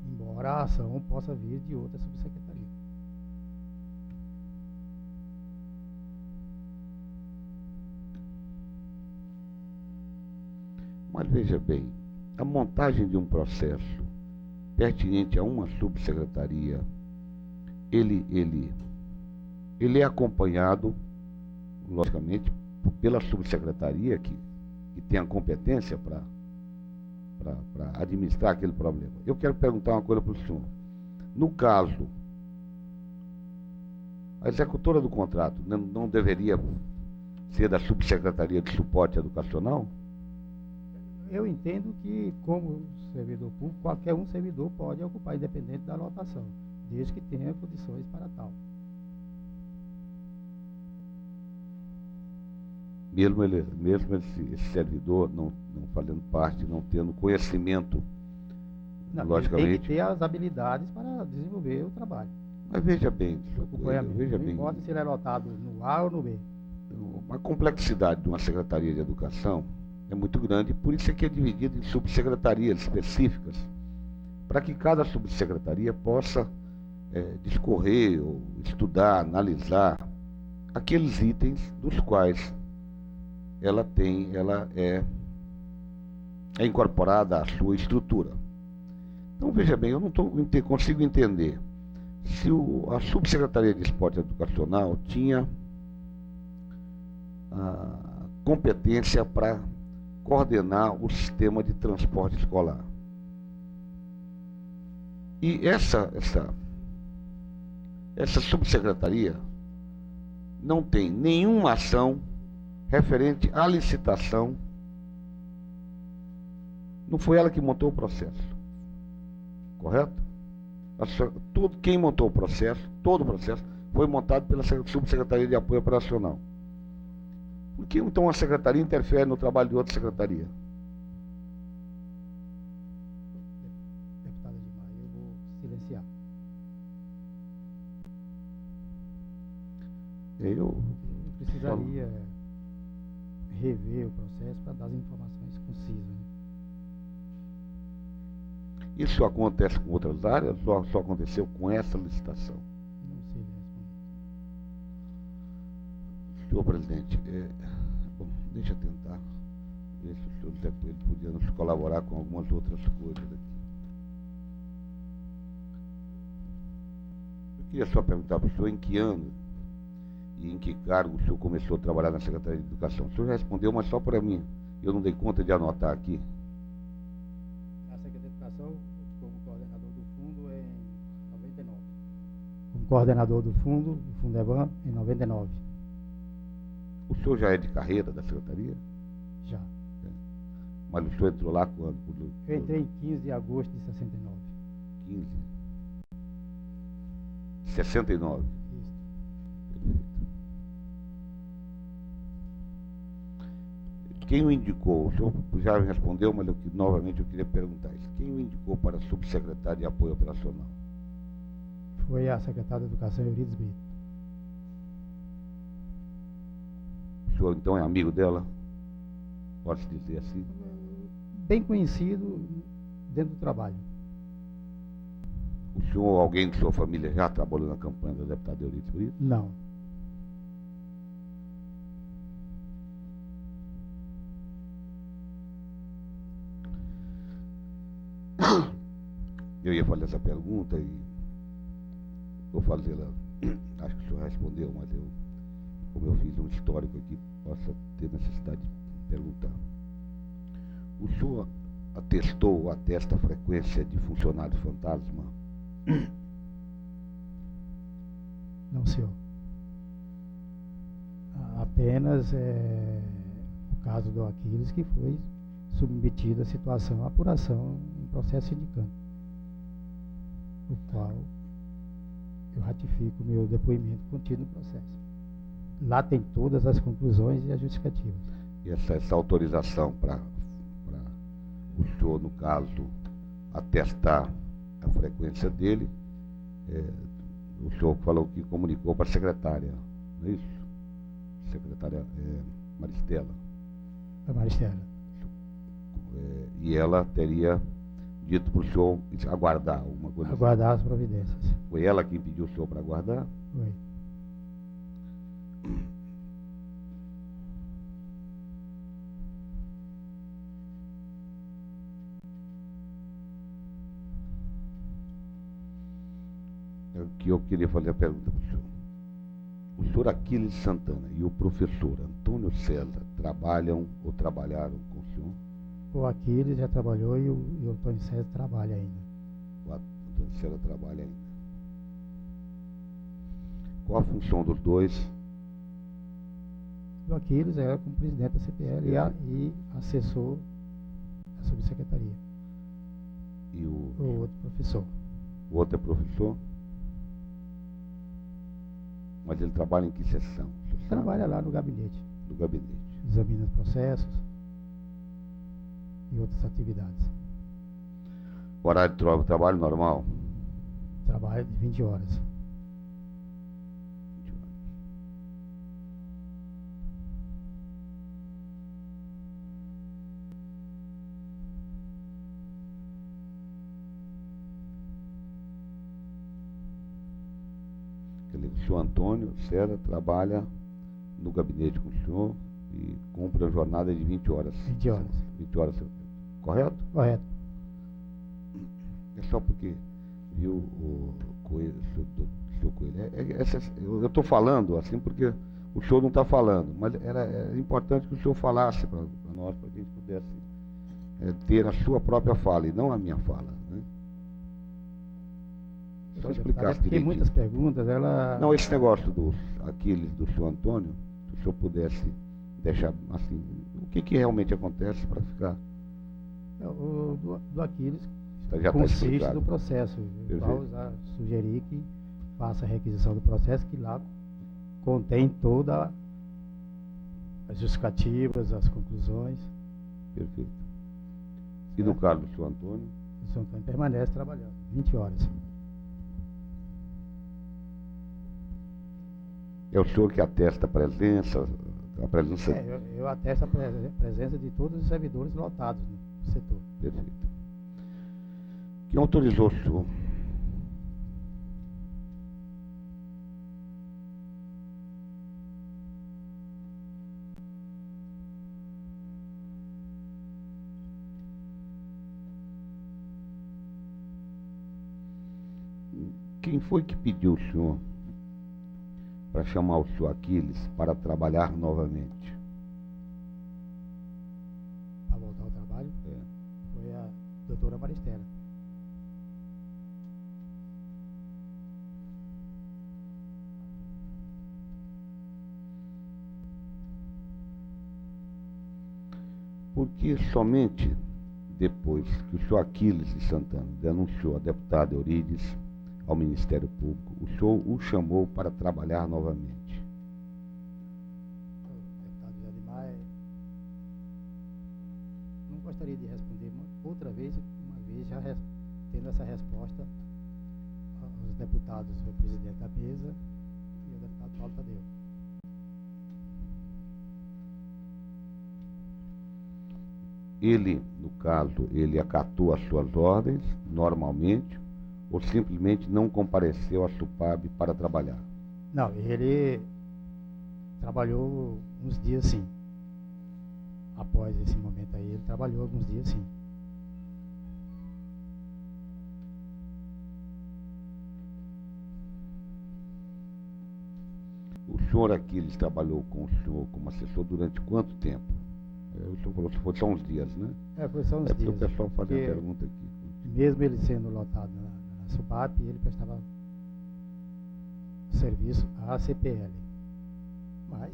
Embora a ação possa vir de outra subsecretaria. Mas veja bem, a montagem de um processo pertinente a uma subsecretaria, ele é acompanhado, logicamente, pela subsecretaria que tem a competência para administrar aquele problema. Eu quero perguntar uma coisa para o senhor. No caso, a executora do contrato não deveria ser da Subsecretaria de Suporte Educacional? Eu entendo que, como servidor público, qualquer um servidor pode ocupar, independente da lotação, desde que tenha condições para tal. Mesmo esse servidor não fazendo parte, não tendo conhecimento, logicamente. Ele tem que ter as habilidades para desenvolver o trabalho. Mas veja bem, não importa se ele é lotado no A ou no B. A complexidade de uma secretaria de educação é muito grande, por isso é que é dividido em subsecretarias específicas, para que cada subsecretaria possa discorrer, ou estudar, analisar aqueles itens dos quais ela é incorporada à sua estrutura. Então, veja bem, eu não consigo entender se a Subsecretaria de Esporte Educacional tinha a competência para coordenar o sistema de transporte escolar. E essa subsecretaria não tem nenhuma ação referente à licitação. Não foi ela que montou o processo, correto? Quem montou o processo, todo o processo, foi montado pela Subsecretaria de Apoio Operacional. Por que então a secretaria interfere no trabalho de outra secretaria? Deputada Edmar, eu vou silenciar. Eu precisaria rever o processo para dar as informações concisas. Né? Isso acontece com outras áreas ou só aconteceu com essa licitação? Não sei responder. Senhor presidente, bom, deixa eu tentar ver se o senhor Zé Coelho podia nos colaborar com algumas outras coisas aqui. Eu queria só perguntar para o senhor em que ano e em que cargo o senhor começou a trabalhar na Secretaria de Educação. O senhor já respondeu, mas só para mim. Eu não dei conta de anotar aqui. Na Secretaria de Educação, como coordenador do fundo, é em 99. Como coordenador do Fundeban, em 99. O senhor já é de carreira da Secretaria? Já. Mas o senhor entrou lá quando? Eu entrei em 15 de agosto de 69. 15. 69. Isso. Perfeito. Quem o indicou? O senhor já me respondeu, mas novamente eu queria perguntar isso. Quem o indicou para subsecretário de apoio operacional? Foi a secretária de Educação, Eurides Brito. O senhor então é amigo dela? Pode-se dizer assim? Bem conhecido dentro do trabalho. O senhor ou alguém de sua família já trabalhou na campanha da deputada Eurides Brito? Não. Eu ia fazer essa pergunta e vou fazê-la. Acho que o senhor respondeu, mas eu, como eu fiz um histórico aqui, posso ter necessidade de perguntar. O senhor atestou ou atesta a frequência de funcionário fantasma? Não, senhor. Apenas o caso do Aquiles, que foi submetido à situação, à apuração em processo sindicante, o qual eu ratifico o meu depoimento contido no processo. Lá tem todas as conclusões e as justificativas. E essa autorização para o senhor, no caso, atestar a frequência dele, o senhor falou que comunicou para a secretária, não é isso? Secretária Maristela. A Maristela. E ela teria dito para o senhor aguardar alguma coisa. Aguardar as providências. Foi ela quem pediu o senhor para aguardar? Foi. Que eu queria fazer a pergunta para o senhor. O senhor Aquiles Santana e o professor Antônio César trabalham ou trabalharam com o senhor? O Aquiles já trabalhou e o Antônio César trabalha ainda. O Antônio César trabalha ainda. Qual a função dos dois? O Aquiles era como presidente da CPL e assessor da subsecretaria. E o outro professor. O outro é professor? Mas ele trabalha em que seção? Trabalha lá no gabinete. No gabinete. Examina os processos e outras atividades. O horário de trabalho normal? Trabalha de 20 horas. 20 horas. O senhor Antônio César trabalha no gabinete com o senhor e cumpre a jornada de 20 horas. 20 horas. 20 horas, correto? Correto. É só porque viu o Coelho, o senhor Coelho. Eu estou falando assim porque o senhor não está falando, mas era importante que o senhor falasse para nós, para que a gente pudesse ter a sua própria fala e não a minha fala. Né? Só explicar direitinho. Tem muitas perguntas, Não, esse negócio dos Aquiles, do senhor Antônio, se o senhor pudesse deixar assim, o que realmente acontece para ficar... Do Aquiles já consiste tá do processo. Eu Vou sugerir que faça a requisição do processo, que lá contém todas as justificativas, as conclusões. Perfeito. E no caso do senhor Antônio? O senhor Antônio permanece trabalhando, 20 horas. É o senhor que atesta a presença? Eu atesto a presença de todos os servidores lotados no setor. Perfeito. Quem autorizou o senhor? Quem foi que pediu o senhor para chamar o senhor Aquiles para trabalhar novamente? Para voltar ao trabalho? É. Foi a doutora Maristela. Porque somente depois que o senhor Aquiles de Santana denunciou a deputada Eurides ao Ministério Público, o senhor o chamou para trabalhar novamente. O deputado José Adimar, não gostaria de responder outra vez, uma vez já tendo essa resposta aos deputados, o presidente da mesa e o deputado Paulo Tadeu. Ele, no caso, ele acatou as suas ordens normalmente ou simplesmente não compareceu à SUPAB para trabalhar? Não, ele trabalhou uns dias sim. Após esse momento aí, ele trabalhou alguns dias sim. O senhor Aquiles trabalhou com o senhor como assessor durante quanto tempo? O senhor falou que foi só uns dias, né? Foi só uns porque dias. o pessoal faz a porque pergunta aqui. mesmo ele sendo lotado na SUPAP, ele prestava serviço à CPL. Mas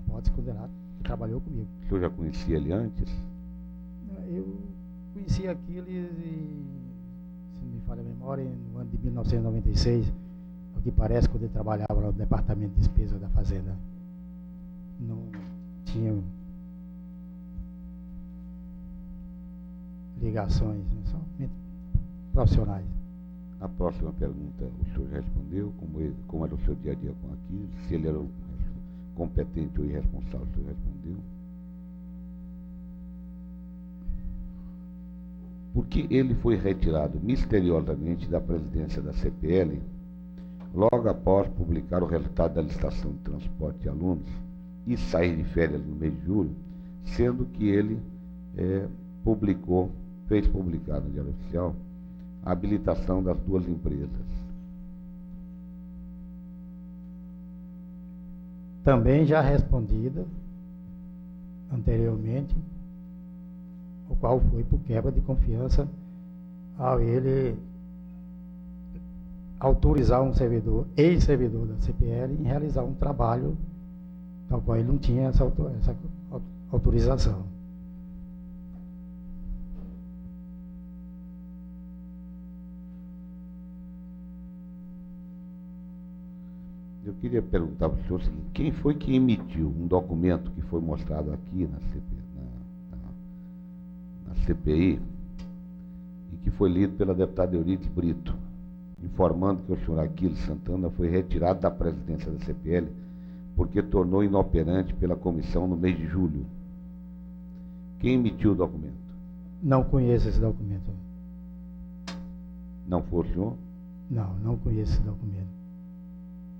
pode-se considerar que trabalhou comigo. O senhor já conhecia ele antes? Eu conheci Aquiles, se não me falha a memória, no ano de 1996, o que parece, quando ele trabalhava lá no Departamento de Despesa da Fazenda. Não tinha ligações, somente profissionais. A próxima pergunta o senhor já respondeu, como era o seu dia a dia com Aquiles, se ele era competente ou irresponsável, o senhor respondeu. Porque ele foi retirado misteriosamente da presidência da CPL logo após publicar o resultado da licitação de transporte de alunos e sair de férias no mês de julho, sendo que ele fez publicar no Diário Oficial a habilitação das duas empresas. Também já respondida anteriormente, o qual foi por quebra de confiança ao ele autorizar um servidor, ex-servidor da CPL, em realizar um trabalho ao qual ele não tinha essa autorização. Eu queria perguntar para o senhor o seguinte: quem foi que emitiu um documento que foi mostrado aqui na CPI e que foi lido pela deputada Eurides Brito, informando que o senhor Aquiles Santana foi retirado da presidência da CPL porque tornou inoperante pela comissão no mês de julho? Quem emitiu o documento? Não conheço esse documento. Não foi o senhor? Não conheço esse documento.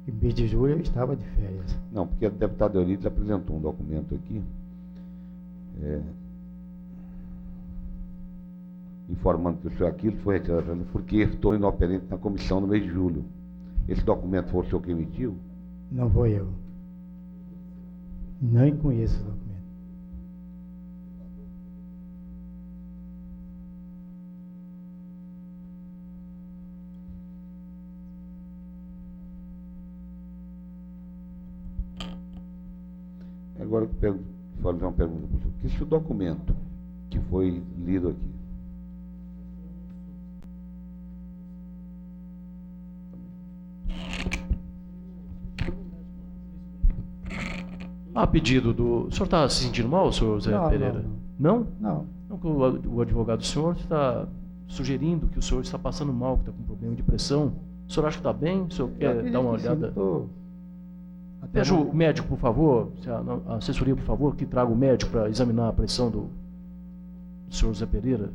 Em mês de julho eu estava de férias. Não, porque a deputada Eurides apresentou um documento aqui, informando que o senhor Aquiles foi retirado porque tornou inoperante na comissão no mês de julho. Esse documento foi o senhor que emitiu? Não foi eu. Nem conheço esse documento. Agora eu vou fazer uma pergunta para o senhor. Que esse documento que foi lido aqui, a pedido do... O senhor está se sentindo mal, senhor Zé Pereira? Não? Não. Não, que o advogado do senhor está sugerindo que o senhor está passando mal, que está com problema de pressão. O senhor acha que está bem? O senhor quer dar uma olhada? Veja o médico, por favor, a assessoria, por favor, que traga o médico para examinar a pressão do senhor Zé Pereira.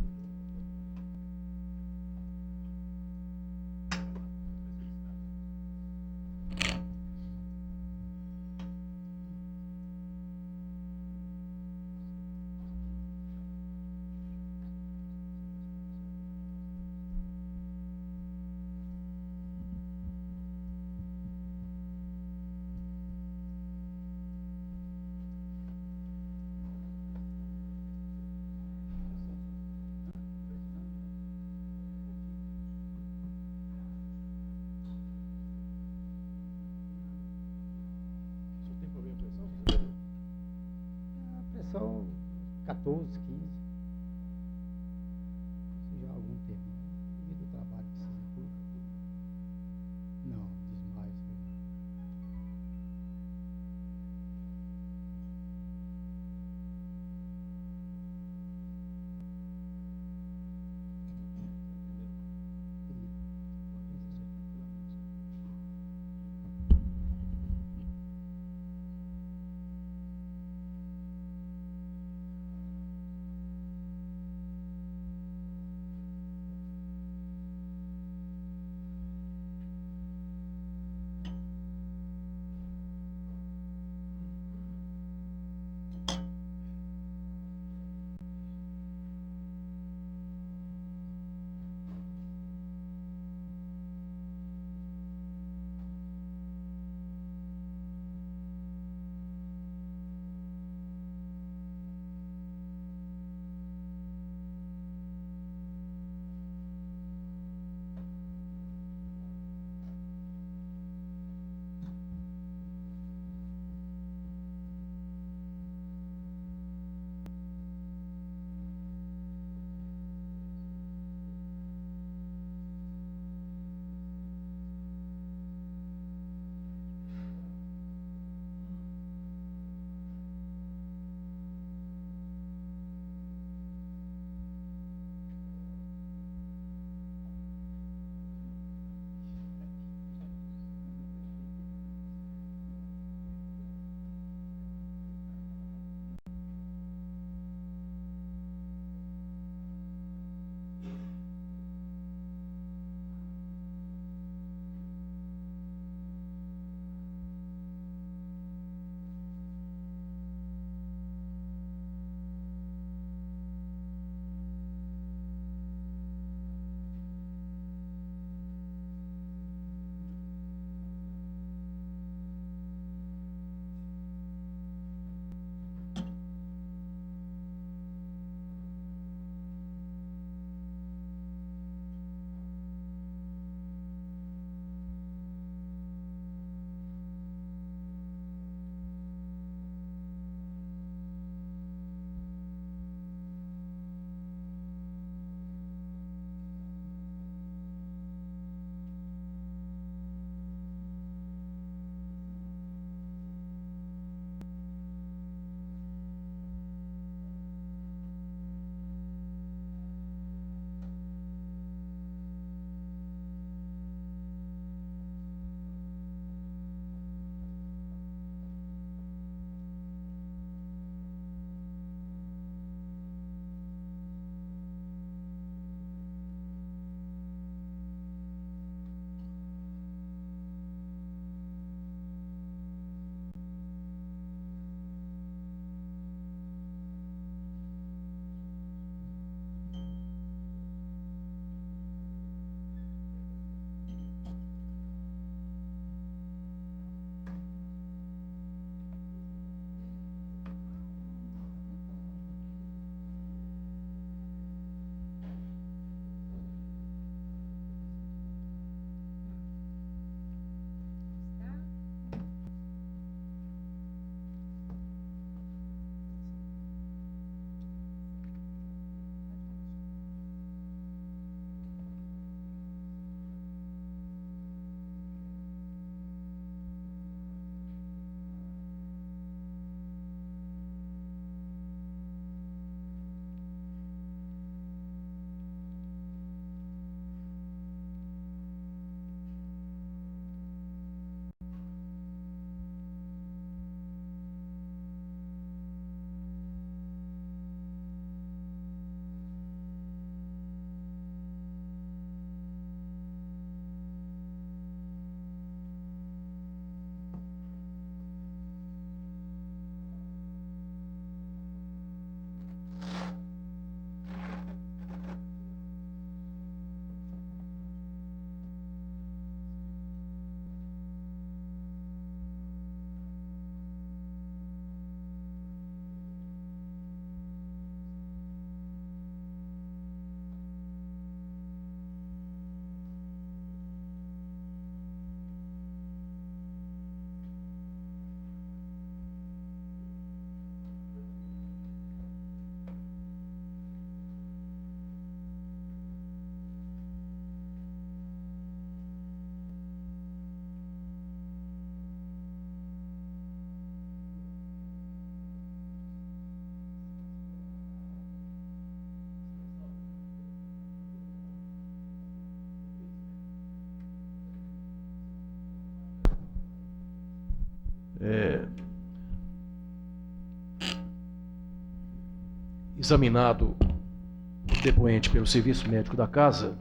examinado o depoente pelo serviço médico da casa,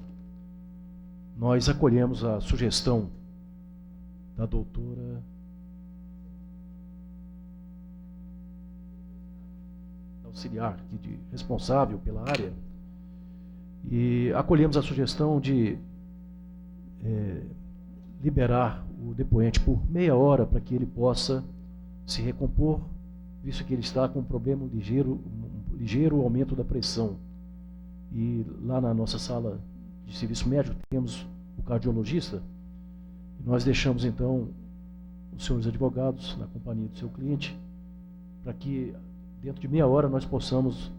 nós acolhemos a sugestão da doutora auxiliar, responsável pela área, e acolhemos a sugestão de liberar o depoente por meia hora para que ele possa se recompor, visto que ele está com um problema, um ligeiro aumento da pressão. E lá na nossa sala de serviço médico temos o cardiologista, e nós deixamos então os senhores advogados na companhia do seu cliente, para que dentro de meia hora nós possamos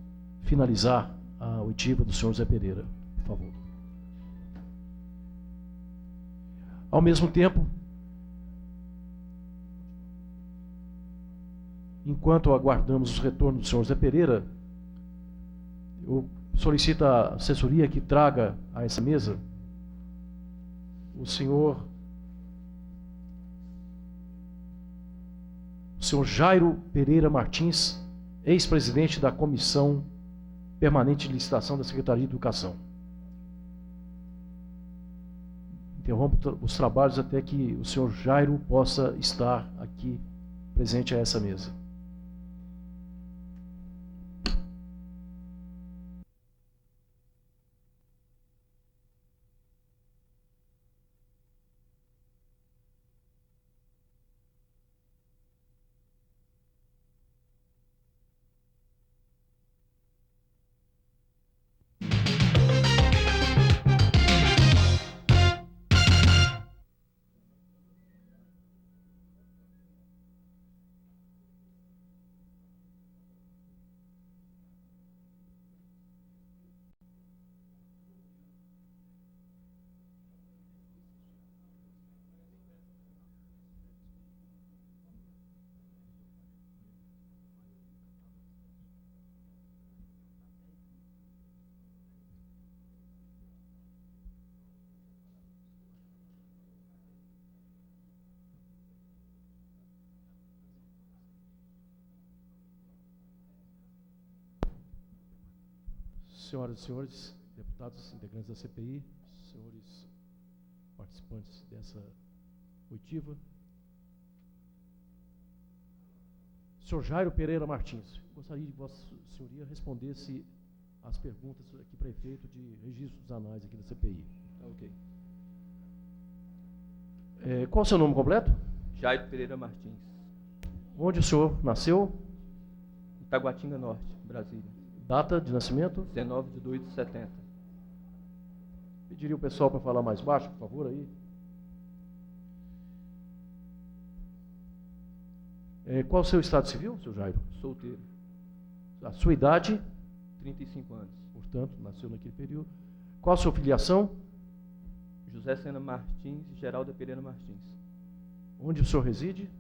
finalizar a oitiva do senhor Zé Pereira, por favor. Ao mesmo tempo, enquanto aguardamos o retorno do senhor Zé Pereira, eu solicito à assessoria que traga a essa mesa o senhor Jairo Pereira Martins, ex-presidente da Comissão Permanente de Licitação da Secretaria de Educação. Interrompo os trabalhos até que o senhor Jairo possa estar aqui presente a essa mesa. Senhoras e senhores, deputados integrantes da CPI, senhores participantes dessa oitiva. Senhor Jairo Pereira Martins, gostaria de Vossa Senhoria respondesse as perguntas aqui para efeito de registro dos anais aqui da CPI. Tá, ok. Qual o seu nome completo? Jairo Pereira Martins. Onde o senhor nasceu? Taguatinga Norte, Brasília. Data de nascimento? 19/2/70. Pediria o pessoal para falar mais baixo, por favor, aí. Qual o seu estado civil, seu Jairo? Solteiro. A sua idade? 35 anos. Portanto, nasceu naquele período. Qual a sua filiação? José Sena Martins e Geralda Pereira Martins. Onde o senhor reside?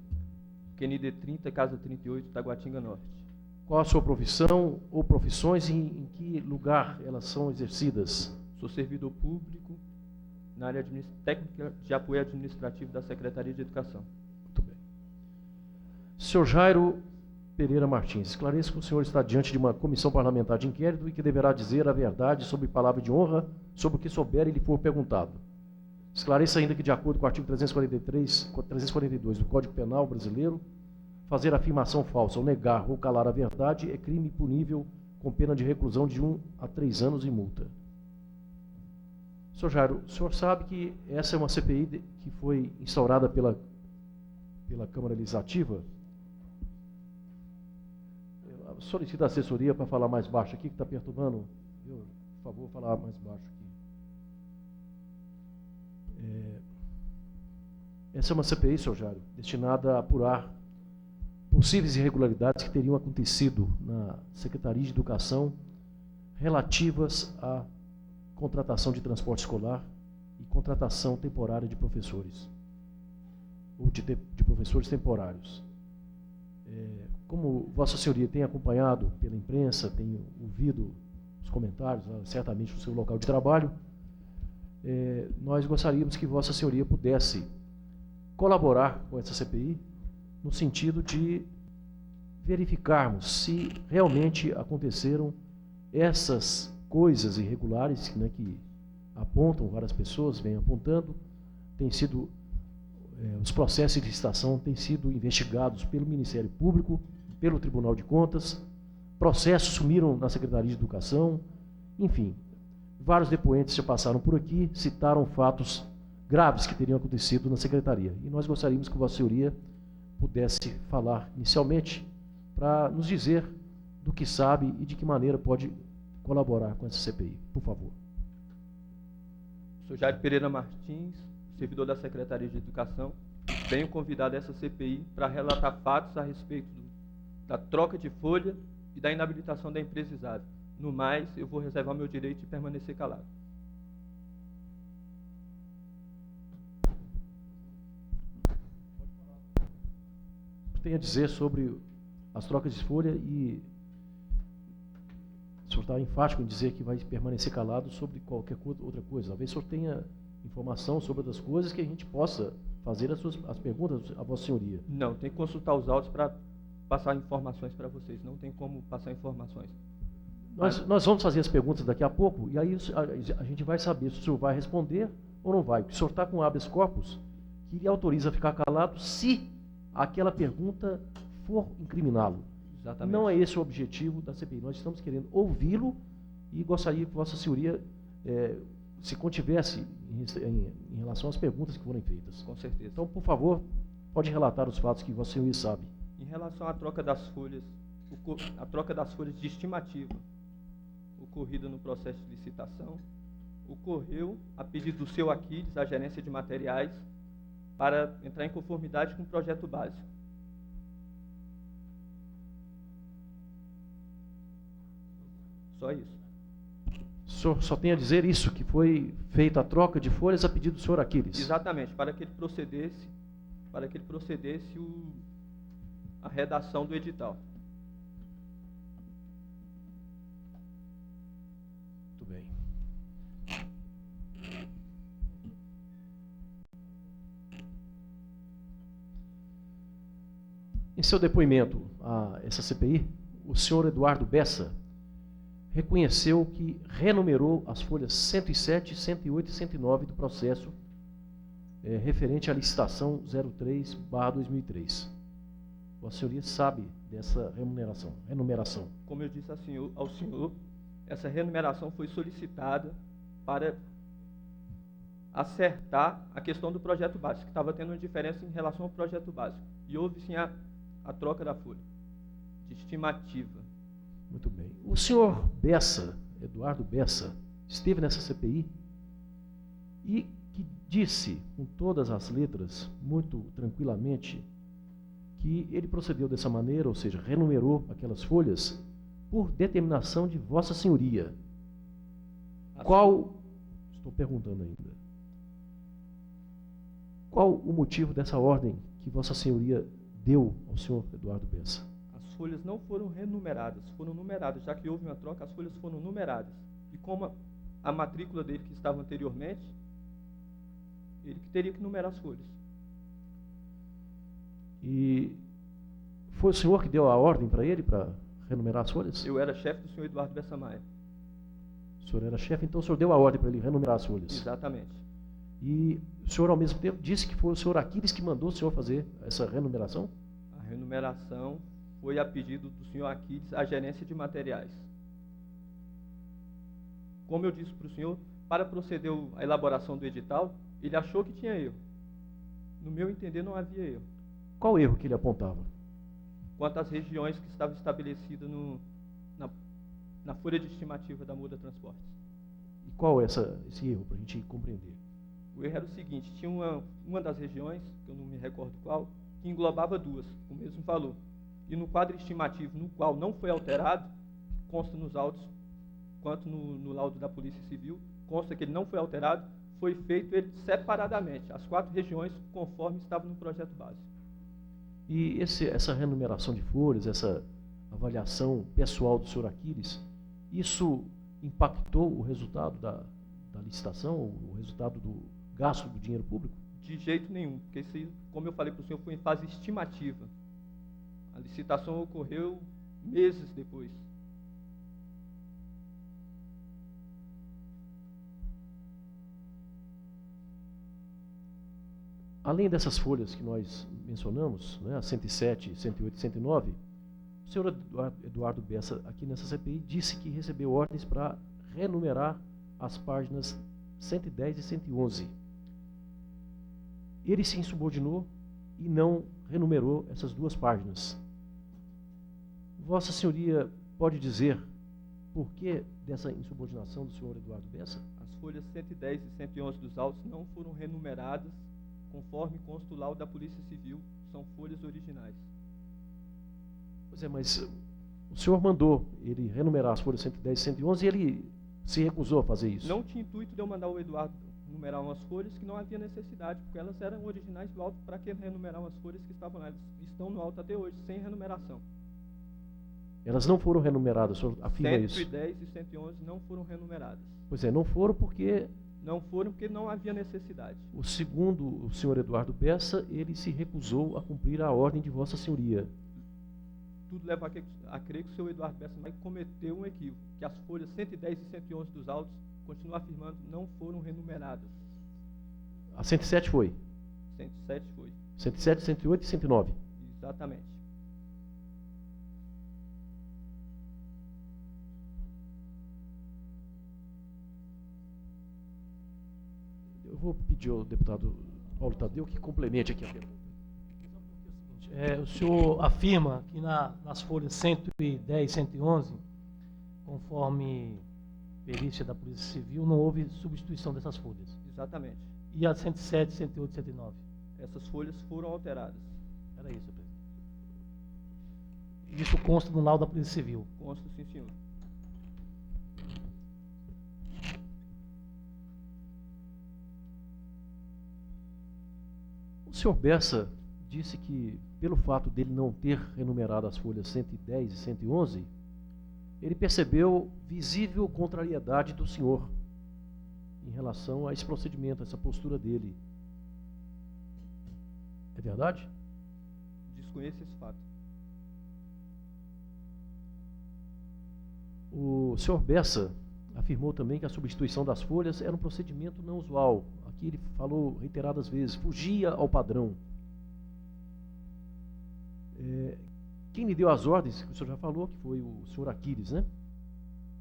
QND 30, Casa 38, Taguatinga Norte. Qual a sua profissão ou profissões e em que lugar elas são exercidas? Sou servidor público na área técnica de apoio administrativo da Secretaria de Educação. Muito bem. Senhor Jairo Pereira Martins, esclareça que o senhor está diante de uma comissão parlamentar de inquérito e que deverá dizer a verdade sobre palavra de honra sobre o que souber e lhe for perguntado. Esclareça ainda que, de acordo com o artigo 342 do Código Penal brasileiro, fazer afirmação falsa ou negar ou calar a verdade é crime punível com pena de reclusão de 1 a 3 anos e multa. Senhor Jairo, o senhor sabe que essa é uma CPI que foi instaurada pela Câmara Legislativa? Eu solicito a assessoria para falar mais baixo aqui, que está perturbando. Por favor, falar mais baixo aqui. Essa é uma CPI, senhor Jairo, destinada a apurar possíveis irregularidades que teriam acontecido na Secretaria de Educação relativas à contratação de transporte escolar e contratação temporária de professores, ou de professores temporários. Como Vossa Senhoria tem acompanhado pela imprensa, tem ouvido os comentários, certamente no seu local de trabalho, nós gostaríamos que Vossa Senhoria pudesse colaborar com essa CPI no sentido de verificarmos se realmente aconteceram essas coisas irregulares, né, que apontam, várias pessoas vêm apontando, os processos de licitação têm sido investigados pelo Ministério Público, pelo Tribunal de Contas, processos sumiram na Secretaria de Educação, enfim, vários depoentes já passaram por aqui, citaram fatos graves que teriam acontecido na Secretaria. E nós gostaríamos que Vossa Senhoria pudesse falar inicialmente para nos dizer do que sabe e de que maneira pode colaborar com essa CPI. Por favor. Sou Jair Pereira Martins, servidor da Secretaria de Educação. Venho convidado a essa CPI para relatar fatos a respeito da troca de folha e da inabilitação da empresa ISAB. No mais, eu vou reservar meu direito de permanecer calado. Tem a dizer sobre as trocas de folha e o senhor está enfático em dizer que vai permanecer calado sobre qualquer outra coisa. Talvez o senhor tenha informação sobre outras coisas que a gente possa fazer as perguntas a Vossa Senhoria. Não, tem que consultar os autos para passar informações para vocês. Não tem como passar informações. Nós vamos fazer as perguntas daqui a pouco e aí a gente vai saber se o senhor vai responder ou não vai. O senhor está com habeas corpus que lhe autoriza a ficar calado se aquela pergunta for incriminá-lo. Exatamente. Não é esse o objetivo da CPI. Nós estamos querendo ouvi-lo e gostaria que Vossa Senhoria se contivesse em relação às perguntas que foram feitas. Com certeza. Então, por favor, pode relatar os fatos que Vossa Senhoria sabe. Em relação à troca das folhas, a troca das folhas de estimativa ocorrida no processo de licitação, ocorreu a pedido do seu Aquiles, a gerência de materiais, para entrar em conformidade com o projeto básico. Só isso. O senhor só tem a dizer isso, que foi feita a troca de folhas a pedido do senhor Aquiles. Exatamente, para que ele procedesse a redação do edital. Muito bem. Em seu depoimento a essa CPI, o senhor Eduardo Bessa reconheceu que renumerou as folhas 107, 108 e 109 do processo referente à licitação 03/2003. Vossa Senhoria sabe dessa renumeração. Como eu disse ao senhor, essa renumeração foi solicitada para acertar a questão do projeto básico, que estava tendo uma diferença em relação ao projeto básico. E houve sim a troca da folha de estimativa. Muito bem. O senhor Bessa, Eduardo Bessa, esteve nessa CPI e que disse, com todas as letras, muito tranquilamente, que ele procedeu dessa maneira, ou seja, renumerou aquelas folhas por determinação de Vossa Senhoria. Estou perguntando ainda, qual o motivo dessa ordem que Vossa Senhoria deu ao senhor Eduardo Bessa? As folhas não foram renumeradas, foram numeradas. Já que houve uma troca, as folhas foram numeradas. E como a matrícula dele que estava anteriormente, ele que teria que numerar as folhas. E foi o senhor que deu a ordem para ele, para renumerar as folhas? Eu era chefe do senhor Eduardo Bessa Maia. O senhor era chefe, então o senhor deu a ordem para ele renumerar as folhas? Exatamente. E o senhor, ao mesmo tempo, disse que foi o senhor Aquiles que mandou o senhor fazer essa renumeração? A renumeração foi a pedido do senhor Aquiles, a gerência de materiais. Como eu disse para o senhor, para proceder à elaboração do edital, ele achou que tinha erro. No meu entender, não havia erro. Qual erro que ele apontava? Quanto às regiões que estavam estabelecidas na folha de estimativa da Moda Transportes. E qual é esse erro, para a gente compreender? O erro era o seguinte, tinha uma das regiões, que eu não me recordo qual, que englobava duas, com o mesmo valor. E no quadro estimativo, no qual não foi alterado, consta nos autos, quanto no laudo da Polícia Civil, consta que ele não foi alterado, foi feito ele separadamente, as 4 regiões, conforme estava no projeto básico. E essa renumeração de folhas, essa avaliação pessoal do senhor Aquiles, isso impactou o resultado da licitação, o resultado do gasto do dinheiro público? De jeito nenhum, porque isso, como eu falei para o senhor, foi em fase estimativa. A licitação ocorreu meses depois. além dessas folhas que nós mencionamos, né, a 107, 108 e 109, o senhor Eduardo Bessa, aqui nessa CPI, disse que recebeu ordens para renumerar as páginas 110 e 111. Ele se insubordinou e não renumerou essas duas páginas. Vossa Senhoria pode dizer por que dessa insubordinação do senhor Eduardo Bessa? As folhas 110 e 111 dos autos não foram renumeradas conforme consta o laudo da Polícia Civil, são folhas originais. Pois é, mas o senhor mandou ele renumerar as folhas 110 e 111 e ele se recusou a fazer isso. Não tinha intuito de eu mandar o Eduardo numerar umas folhas que não havia necessidade, porque elas eram originais do auto. Para que renumerar umas folhas que estavam lá? Elas estão no auto até hoje, sem renumeração. Elas não foram renumeradas, o senhor afirma isso? 110 e 111 não foram renumeradas. Pois é, não foram porque... Não foram porque não havia necessidade. O segundo, o senhor Eduardo Bessa, ele se recusou a cumprir a ordem de Vossa Senhoria. Tudo leva a crer que o senhor Eduardo Bessa vai cometer um equívoco, que as folhas 110 e 111 dos autos, continuam afirmando, não foram renumeradas. A 107 foi? 107 foi. 107, 108 e 109. Exatamente. Eu vou pedir ao deputado Paulo Tadeu que complemente aqui a pergunta. O senhor afirma que nas folhas 110 e 111, conforme perícia da Polícia Civil, não houve substituição dessas folhas. Exatamente. E as 107, 108 e 109? Essas folhas foram alteradas. Era isso, presidente. Isso consta no laudo da Polícia Civil. Consta, sim, senhor. O senhor Bessa disse que, pelo fato dele não ter renumerado as folhas 110 e 111, ele percebeu visível contrariedade do senhor em relação a esse procedimento, a essa postura dele. É verdade? Desconheço esse fato. O senhor Bessa afirmou também que a substituição das folhas era um procedimento não usual. Aqui ele falou reiteradas vezes, fugia ao padrão. Quem lhe deu as ordens, que o senhor já falou, que foi o senhor Aquiles, né?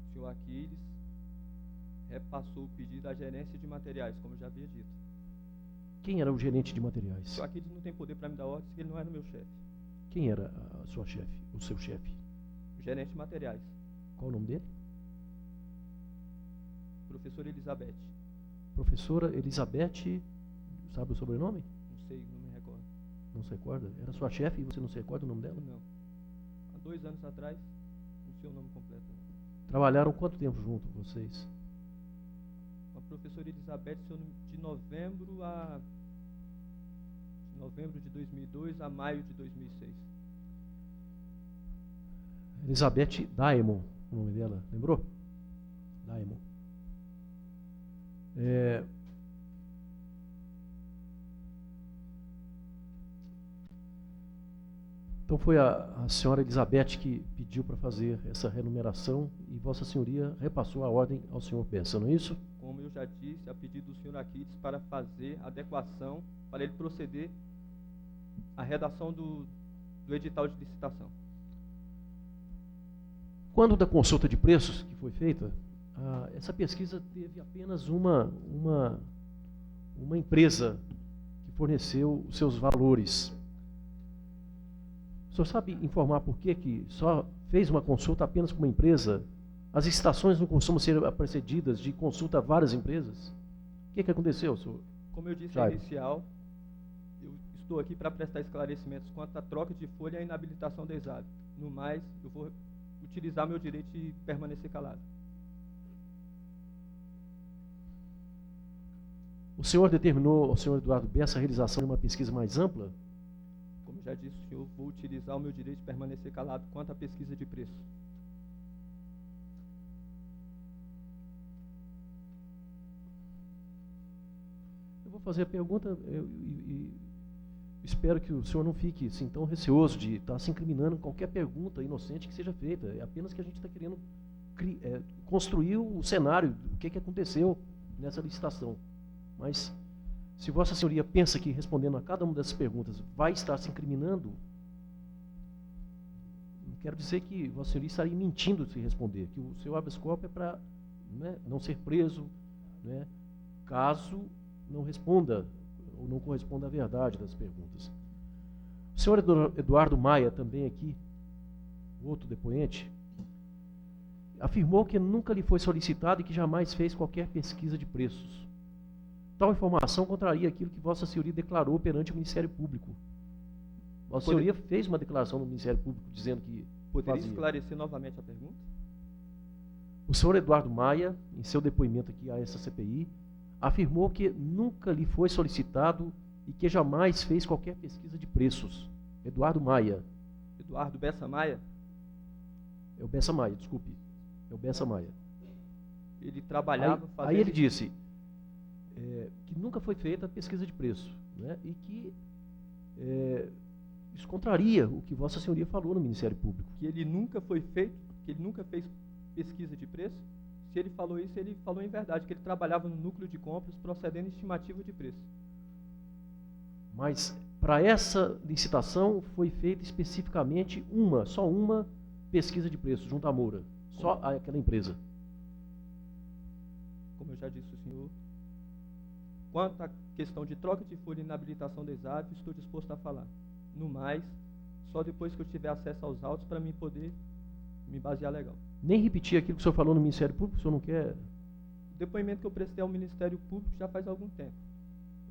O senhor Aquiles repassou o pedido à gerência de materiais, como eu já havia dito. Quem era o gerente de materiais? O senhor Aquiles não tem poder para me dar ordens, porque ele não era meu chefe. Quem era a sua chefe, o seu chefe? O gerente de materiais. Qual o nome dele? Professora Elizabeth. Professora Elizabeth, sabe o sobrenome? Não sei, não me recordo. Não se recorda? Era sua chefe e você não se recorda o nome dela? Não. Há 2 anos atrás, não sei o nome completo. Trabalharam quanto tempo junto, vocês? A professora Elizabeth, de novembro de 2002 a maio de 2006. Elizabeth Daimon, o nome dela, lembrou? Daimon. Então foi a senhora Elizabeth que pediu para fazer essa renumeração e Vossa Senhoria repassou a ordem ao senhor Bessa, não é isso? Como eu já disse, a pedido do senhor Aquiles para fazer adequação, para ele proceder à redação do edital de licitação. Quando da consulta de preços que foi feita, essa pesquisa teve apenas uma empresa que forneceu os seus valores. O senhor sabe informar por que só fez uma consulta apenas com uma empresa? As licitações não costumam ser precedidas de consulta a várias empresas? O que aconteceu, senhor? Como eu disse Jairo? inicial, eu estou aqui para prestar esclarecimentos quanto à troca de folha e a inabilitação da exame. No mais, eu vou utilizar meu direito de permanecer calado. O senhor determinou ao senhor Eduardo Bessa a realização de uma pesquisa mais ampla? Como eu já disse, senhor, vou utilizar o meu direito de permanecer calado quanto à pesquisa de preço. Eu vou fazer a pergunta e espero que o senhor não fique assim, tão receoso de estar se incriminando em qualquer pergunta inocente que seja feita. É apenas que a gente está querendo construir o cenário, o que aconteceu nessa licitação. Mas, Se Vossa Senhoria pensa que, respondendo a cada uma dessas perguntas, vai estar se incriminando, não quero dizer que Vossa Senhoria estaria mentindo se responder, que o seu habeas corpus é para, né, não ser preso, né, caso não responda ou não corresponda à verdade das perguntas. O senhor Eduardo Maia, também aqui, outro depoente, afirmou que nunca lhe foi solicitado e que jamais fez qualquer pesquisa de preços. Tal informação contraria aquilo que Vossa Senhoria declarou perante o Ministério Público. Vossa Senhoria fez uma declaração no Ministério Público dizendo que Poderia fazia. esclarecer novamente a pergunta? O senhor Eduardo Maia, em seu depoimento aqui a essa CPI, afirmou que nunca lhe foi solicitado e que jamais fez qualquer pesquisa de preços. Eduardo Maia. Eduardo Bessa Maia, É o Bessa Maia, desculpe. É o Bessa Maia. ele trabalhava fazendo... Aí ele disse que nunca foi feita a pesquisa de preço, né, e que isso contraria o que Vossa Senhoria falou no Ministério Público. que ele nunca foi feito, que ele nunca fez pesquisa de preço. Se ele falou isso, ele falou em verdade, que ele trabalhava no núcleo de compras procedendo estimativa de preço. Mas para essa licitação foi feita especificamente só uma pesquisa de preço junto à Moura, só aquela empresa. Como eu já disse ao senhor, quanto à questão de troca de folha e inabilitação da ESAV, estou disposto a falar. No mais, só depois que eu tiver acesso aos autos para mim poder me basear legal. Nem repetir aquilo que o senhor falou no Ministério Público, o senhor não quer... O depoimento que eu prestei ao Ministério Público já faz algum tempo.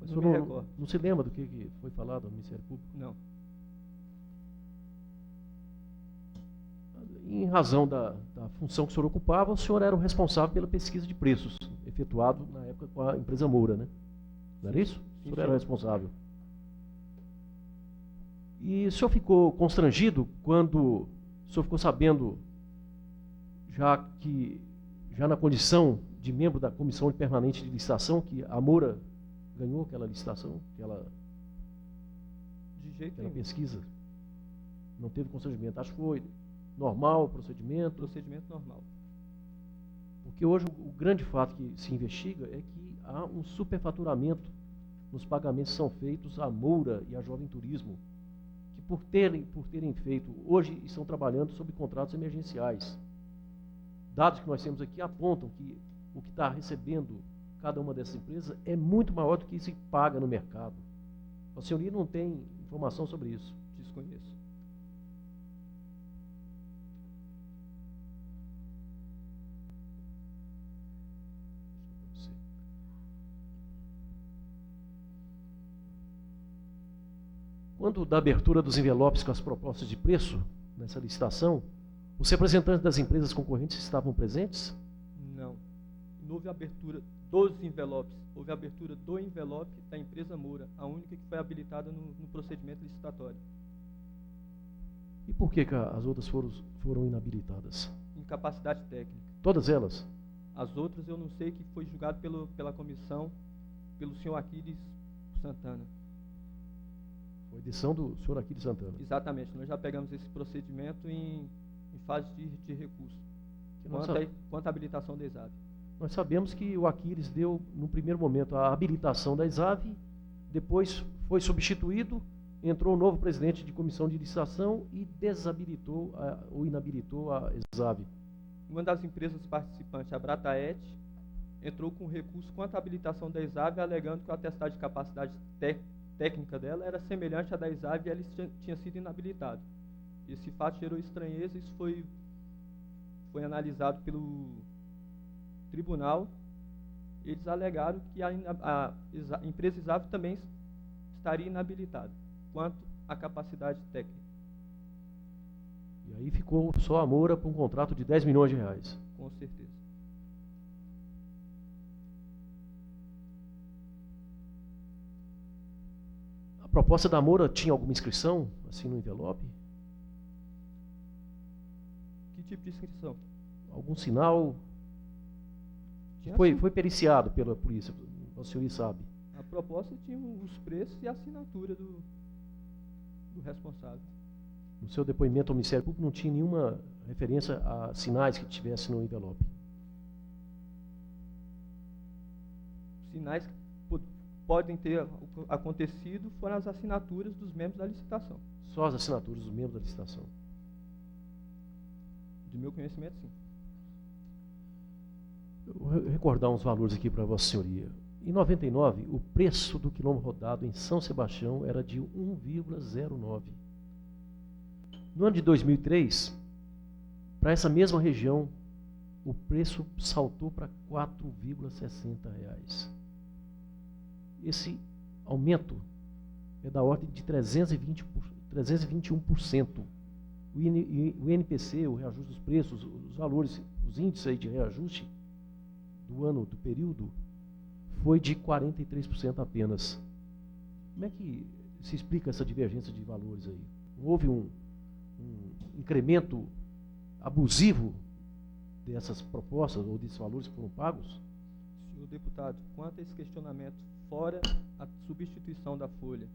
O Não senhor me não, recordo. não se lembra do que foi falado no Ministério Público? Não. Em razão da função que o senhor ocupava, o senhor era o responsável pela pesquisa de preços, efetuado na época com a empresa Moura, né? Não era isso? O senhor era o responsável. E o senhor ficou constrangido quando o senhor ficou sabendo, já na condição de membro da Comissão Permanente de Licitação, que a Moura ganhou aquela licitação, De jeito aquela nenhum. pesquisa? Não teve constrangimento. Acho que foi normal o procedimento. Procedimento normal. Porque hoje o grande fato que se investiga é que há um superfaturamento nos pagamentos que são feitos à Moura e à Jovem Turismo, que por terem feito, hoje estão trabalhando sob contratos emergenciais. Dados que nós temos aqui apontam que o que está recebendo cada uma dessas empresas é muito maior do que se paga no mercado. A senhoria não tem informação sobre isso. Desconheço. Quando da abertura dos envelopes com as propostas de preço, nessa licitação, os representantes das empresas concorrentes estavam presentes? Não. Não houve abertura dos envelopes. Houve abertura do envelope da empresa Moura, a única que foi habilitada no procedimento licitatório. E por que as outras foram inabilitadas? Incapacidade técnica. Todas elas? As outras eu não sei, que foi julgado pela comissão, pelo senhor Aquiles Santana. Foi edição do senhor Aquiles Santana. Exatamente. Nós já pegamos esse procedimento em fase de recurso. Nós Quanto à habilitação da ESAV. Nós sabemos que o Aquiles deu, no primeiro momento, a habilitação da ESAV, depois foi substituído, entrou o novo presidente de comissão de licitação e desabilitou ou inabilitou a ESAV. Uma das empresas participantes, a Brataet, entrou com recurso quanto à habilitação da ESAV, alegando que o atestado de capacidade técnica dela era semelhante à da ESAV e ela tinha sido inabilitada. Esse fato gerou estranheza, isso foi analisado pelo tribunal. Eles alegaram que a empresa ESAV também estaria inabilitada, quanto à capacidade técnica. E aí ficou só a Moura com um contrato de 10 milhões de reais. Com certeza. A proposta da Moura tinha alguma inscrição, assim, no envelope? Que tipo de inscrição? Algum sinal? Tinha Foi periciado pela polícia, a senhoria sabe. A proposta tinha os preços e a assinatura do responsável. No seu depoimento ao Ministério Público não tinha nenhuma referência a sinais que tivesse no envelope. Sinais que podem ter acontecido foram as assinaturas dos membros da licitação. Só as assinaturas dos membros da licitação. De meu conhecimento, sim. Eu vou recordar uns valores aqui para Vossa Senhoria. Em 99, o preço do quilômetro rodado em São Sebastião era de 1,09. No ano de 2003, para essa mesma região, o preço saltou para R$ 4,60. Esse aumento é da ordem de 321%. O INPC, o reajuste dos preços, os valores, os índices aí de reajuste do ano, do período, foi de 43% apenas. Como é que se explica essa divergência de valores aí? Houve um incremento abusivo dessas propostas ou desses valores que foram pagos? Senhor deputado, quanto a esse questionamento, fora a substituição da folha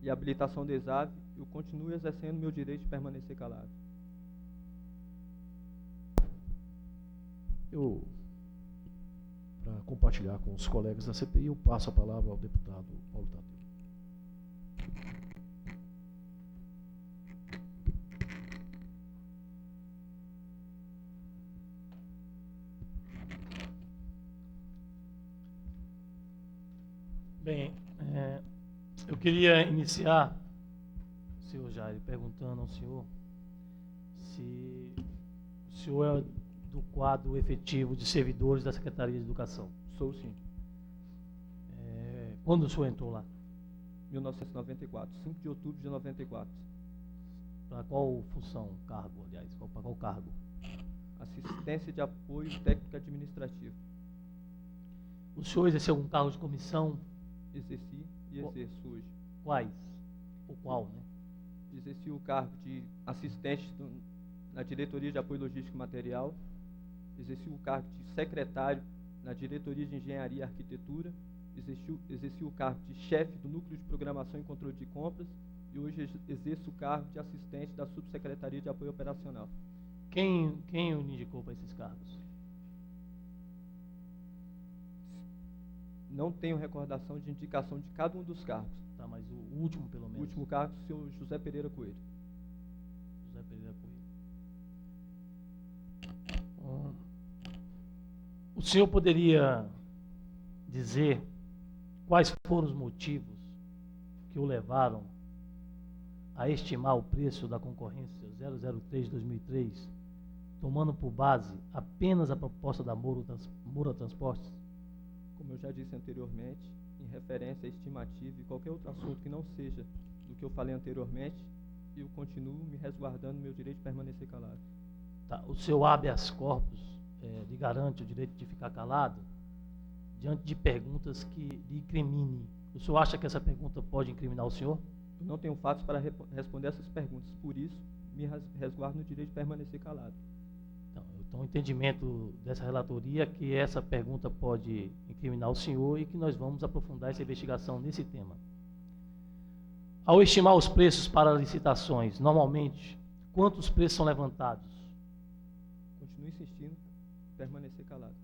e a habilitação da ESAV, eu continuo exercendo meu direito de permanecer calado. Para compartilhar com os colegas da CPI, eu passo a palavra ao deputado Paulo Tadeu. Bem, eu queria iniciar, senhor Jair, perguntando ao senhor se o senhor é do quadro efetivo de servidores da Secretaria de Educação. Sou sim. Quando o senhor entrou lá? 1994, 5 de outubro de 94. Para qual função, cargo, aliás? Para qual cargo? Assistência de apoio técnico administrativo. O senhor exerceu algum cargo de comissão? Exerci e exerço hoje. Quais? Ou qual, né? Exerci o cargo de assistente na diretoria de apoio logístico e material. Exerci o cargo de secretário na diretoria de engenharia e arquitetura. Exerci o cargo de chefe do núcleo de programação e controle de compras. E hoje exerço o cargo de assistente da subsecretaria de apoio operacional. Quem o indicou para esses cargos? Não tenho recordação de indicação de cada um dos cargos. Tá, mas o último, pelo menos. O último cargo, o senhor José Pereira Coelho. José Pereira Coelho. O senhor poderia dizer quais foram os motivos que o levaram a estimar o preço da concorrência 003 de 2003, tomando por base apenas a proposta da Moura Transportes? Como eu já disse anteriormente, em referência à estimativa e qualquer outro assunto que não seja do que eu falei anteriormente, eu continuo me resguardando meu direito de permanecer calado. Tá, o seu habeas corpus lhe garante o direito de ficar calado diante de perguntas que lhe incriminem. O senhor acha que essa pergunta pode incriminar o senhor? Eu não tenho fatos para responder essas perguntas, por isso me resguardo no direito de permanecer calado. Então, o entendimento dessa relatoria é que essa pergunta pode incriminar o senhor e que nós vamos aprofundar essa investigação nesse tema. Ao estimar os preços para licitações, normalmente, quantos preços são levantados? Continuo insistindo em permanecer calado.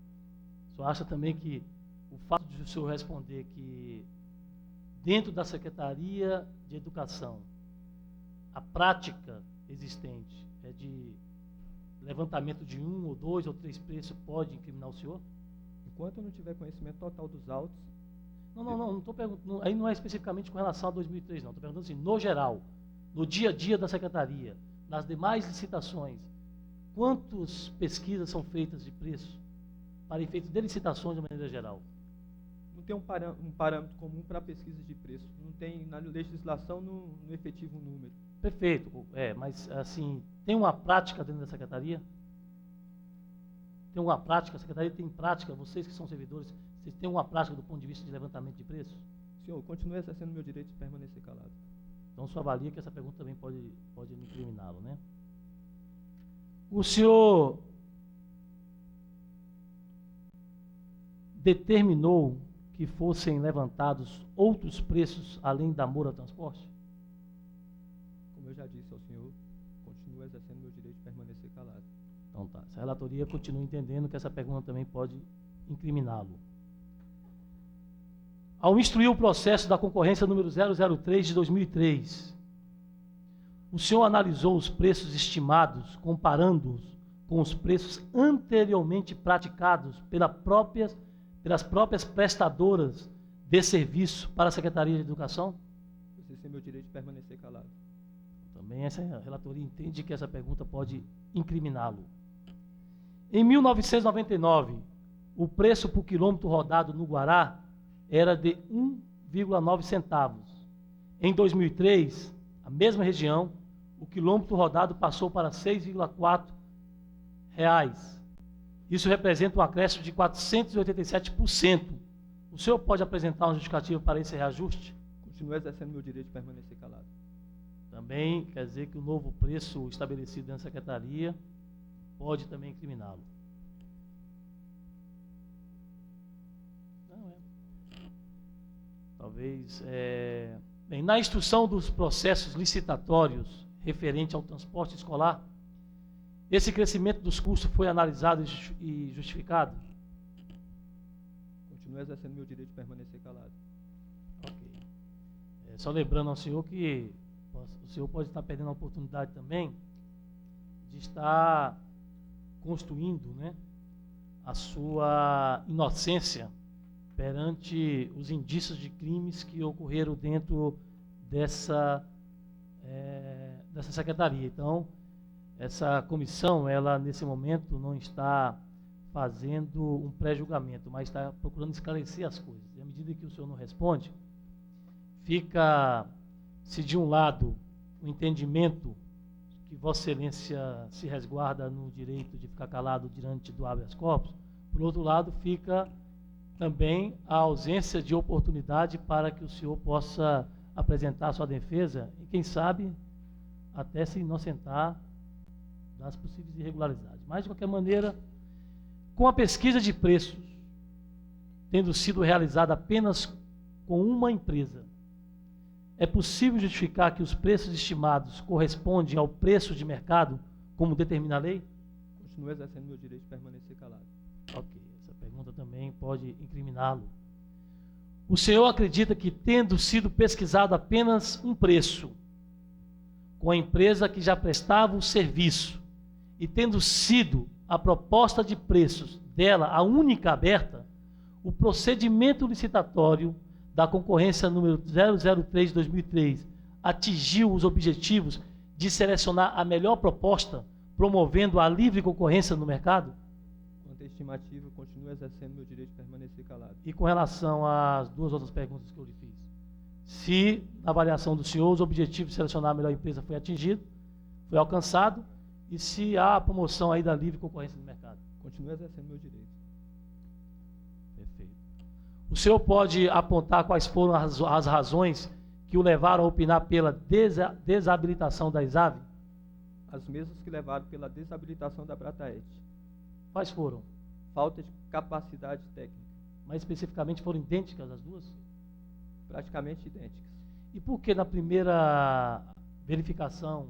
O senhor acha também que o fato de o senhor responder que dentro da Secretaria de Educação, a prática existente é de levantamento de 1 ou 2 ou 3 preços pode incriminar o senhor? Enquanto eu não tiver conhecimento total dos autos... Não estou perguntando, aí não é especificamente com relação a 2003, não. Estou perguntando assim, no geral, no dia a dia da Secretaria, nas demais licitações, quantas pesquisas são feitas de preço para efeito de licitações de maneira geral? Não tem um parâmetro comum para pesquisa de preço. Não tem na legislação no efetivo número. Perfeito, mas assim, tem uma prática dentro da Secretaria? Tem uma prática? A Secretaria tem prática? Vocês que são servidores, vocês têm uma prática do ponto de vista de levantamento de preços? Senhor, eu continuo exercendo meu direito de permanecer calado. Então, o senhor avalia que essa pergunta também pode incriminá-lo, né? O senhor determinou que fossem levantados outros preços além da Moura Transporte? Como eu já disse ao senhor, continuo exercendo meu direito de permanecer calado. Então tá, essa relatoria continua entendendo que essa pergunta também pode incriminá-lo. Ao instruir o processo da concorrência número 003 de 2003, o senhor analisou os preços estimados, comparando-os com os preços anteriormente praticados pelas próprias prestadoras de serviço para a Secretaria de Educação? Exercer meu direito de permanecer calado. Também essa relatoria entende que essa pergunta pode incriminá-lo. Em 1999, o preço por quilômetro rodado no Guará era de 1,9 centavos. Em 2003, a mesma região, o quilômetro rodado passou para 6,4 reais. Isso representa um acréscimo de 487%. O senhor pode apresentar uma justificativa para esse reajuste? Continuo exercendo meu direito de permanecer calado. Também quer dizer que o novo preço estabelecido na Secretaria pode também incriminá-lo. Não é. Talvez... Bem, na instrução dos processos licitatórios referente ao transporte escolar, esse crescimento dos custos foi analisado e justificado? Continuo exercendo meu direito de permanecer calado. Ok. Só lembrando ao senhor que o senhor pode estar perdendo a oportunidade também de estar construindo, né, a sua inocência perante os indícios de crimes que ocorreram dentro dessa secretaria. Então, essa comissão, ela nesse momento não está fazendo um pré-julgamento, mas está procurando esclarecer as coisas. E à medida que o senhor não responde, fica-se de um lado o entendimento que Vossa Excelência se resguarda no direito de ficar calado diante do habeas corpus, por outro lado fica também a ausência de oportunidade para que o senhor possa apresentar a sua defesa e, quem sabe, até se inocentar das possíveis irregularidades. Mas, de qualquer maneira, com a pesquisa de preços tendo sido realizada apenas com uma empresa, é possível justificar que os preços estimados correspondem ao preço de mercado, como determina a lei? Continuo exercendo meu direito de permanecer calado. Ok, essa pergunta também pode incriminá-lo. O senhor acredita que, tendo sido pesquisado apenas um preço com a empresa que já prestava o serviço e tendo sido a proposta de preços dela a única aberta, o procedimento licitatório da concorrência número 003 de 2003 atingiu os objetivos de selecionar a melhor proposta, promovendo a livre concorrência no mercado? Quanto à estimativa, continuo exercendo meu direito de permanecer calado. E com relação às duas outras perguntas que eu lhe fiz, se, na avaliação do senhor, os objetivos de selecionar a melhor empresa foi atingido, foi alcançado, e se há a promoção aí da livre concorrência no mercado? Continuo exercendo meu direito. Perfeito. O senhor pode apontar quais foram as razões que o levaram a opinar pela desabilitação da ISAV? As mesmas que levaram pela desabilitação da Brataet. Quais foram? Falta de capacidade técnica. Mais especificamente, foram idênticas as duas? Praticamente idênticas. E por que na primeira verificação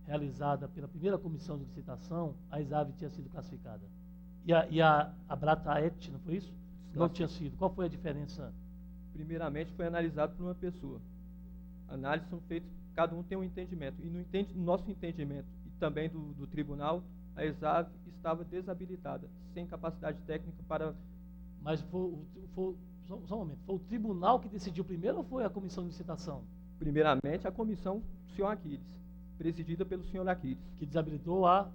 realizada pela primeira comissão de licitação, a ISAV tinha sido classificada? E a Brataet, não foi isso? Não tinha sido. Qual foi a diferença? Primeiramente, foi analisado por uma pessoa. Análises são feitas, cada um tem um entendimento. E no nosso entendimento, e também do tribunal, a ISAV estava desabilitada, sem capacidade técnica para... Mas só um momento, foi o tribunal que decidiu primeiro ou foi a comissão de licitação? Primeiramente, a comissão do senhor Aquiles, presidida pelo senhor Aquiles. Que desabilitou a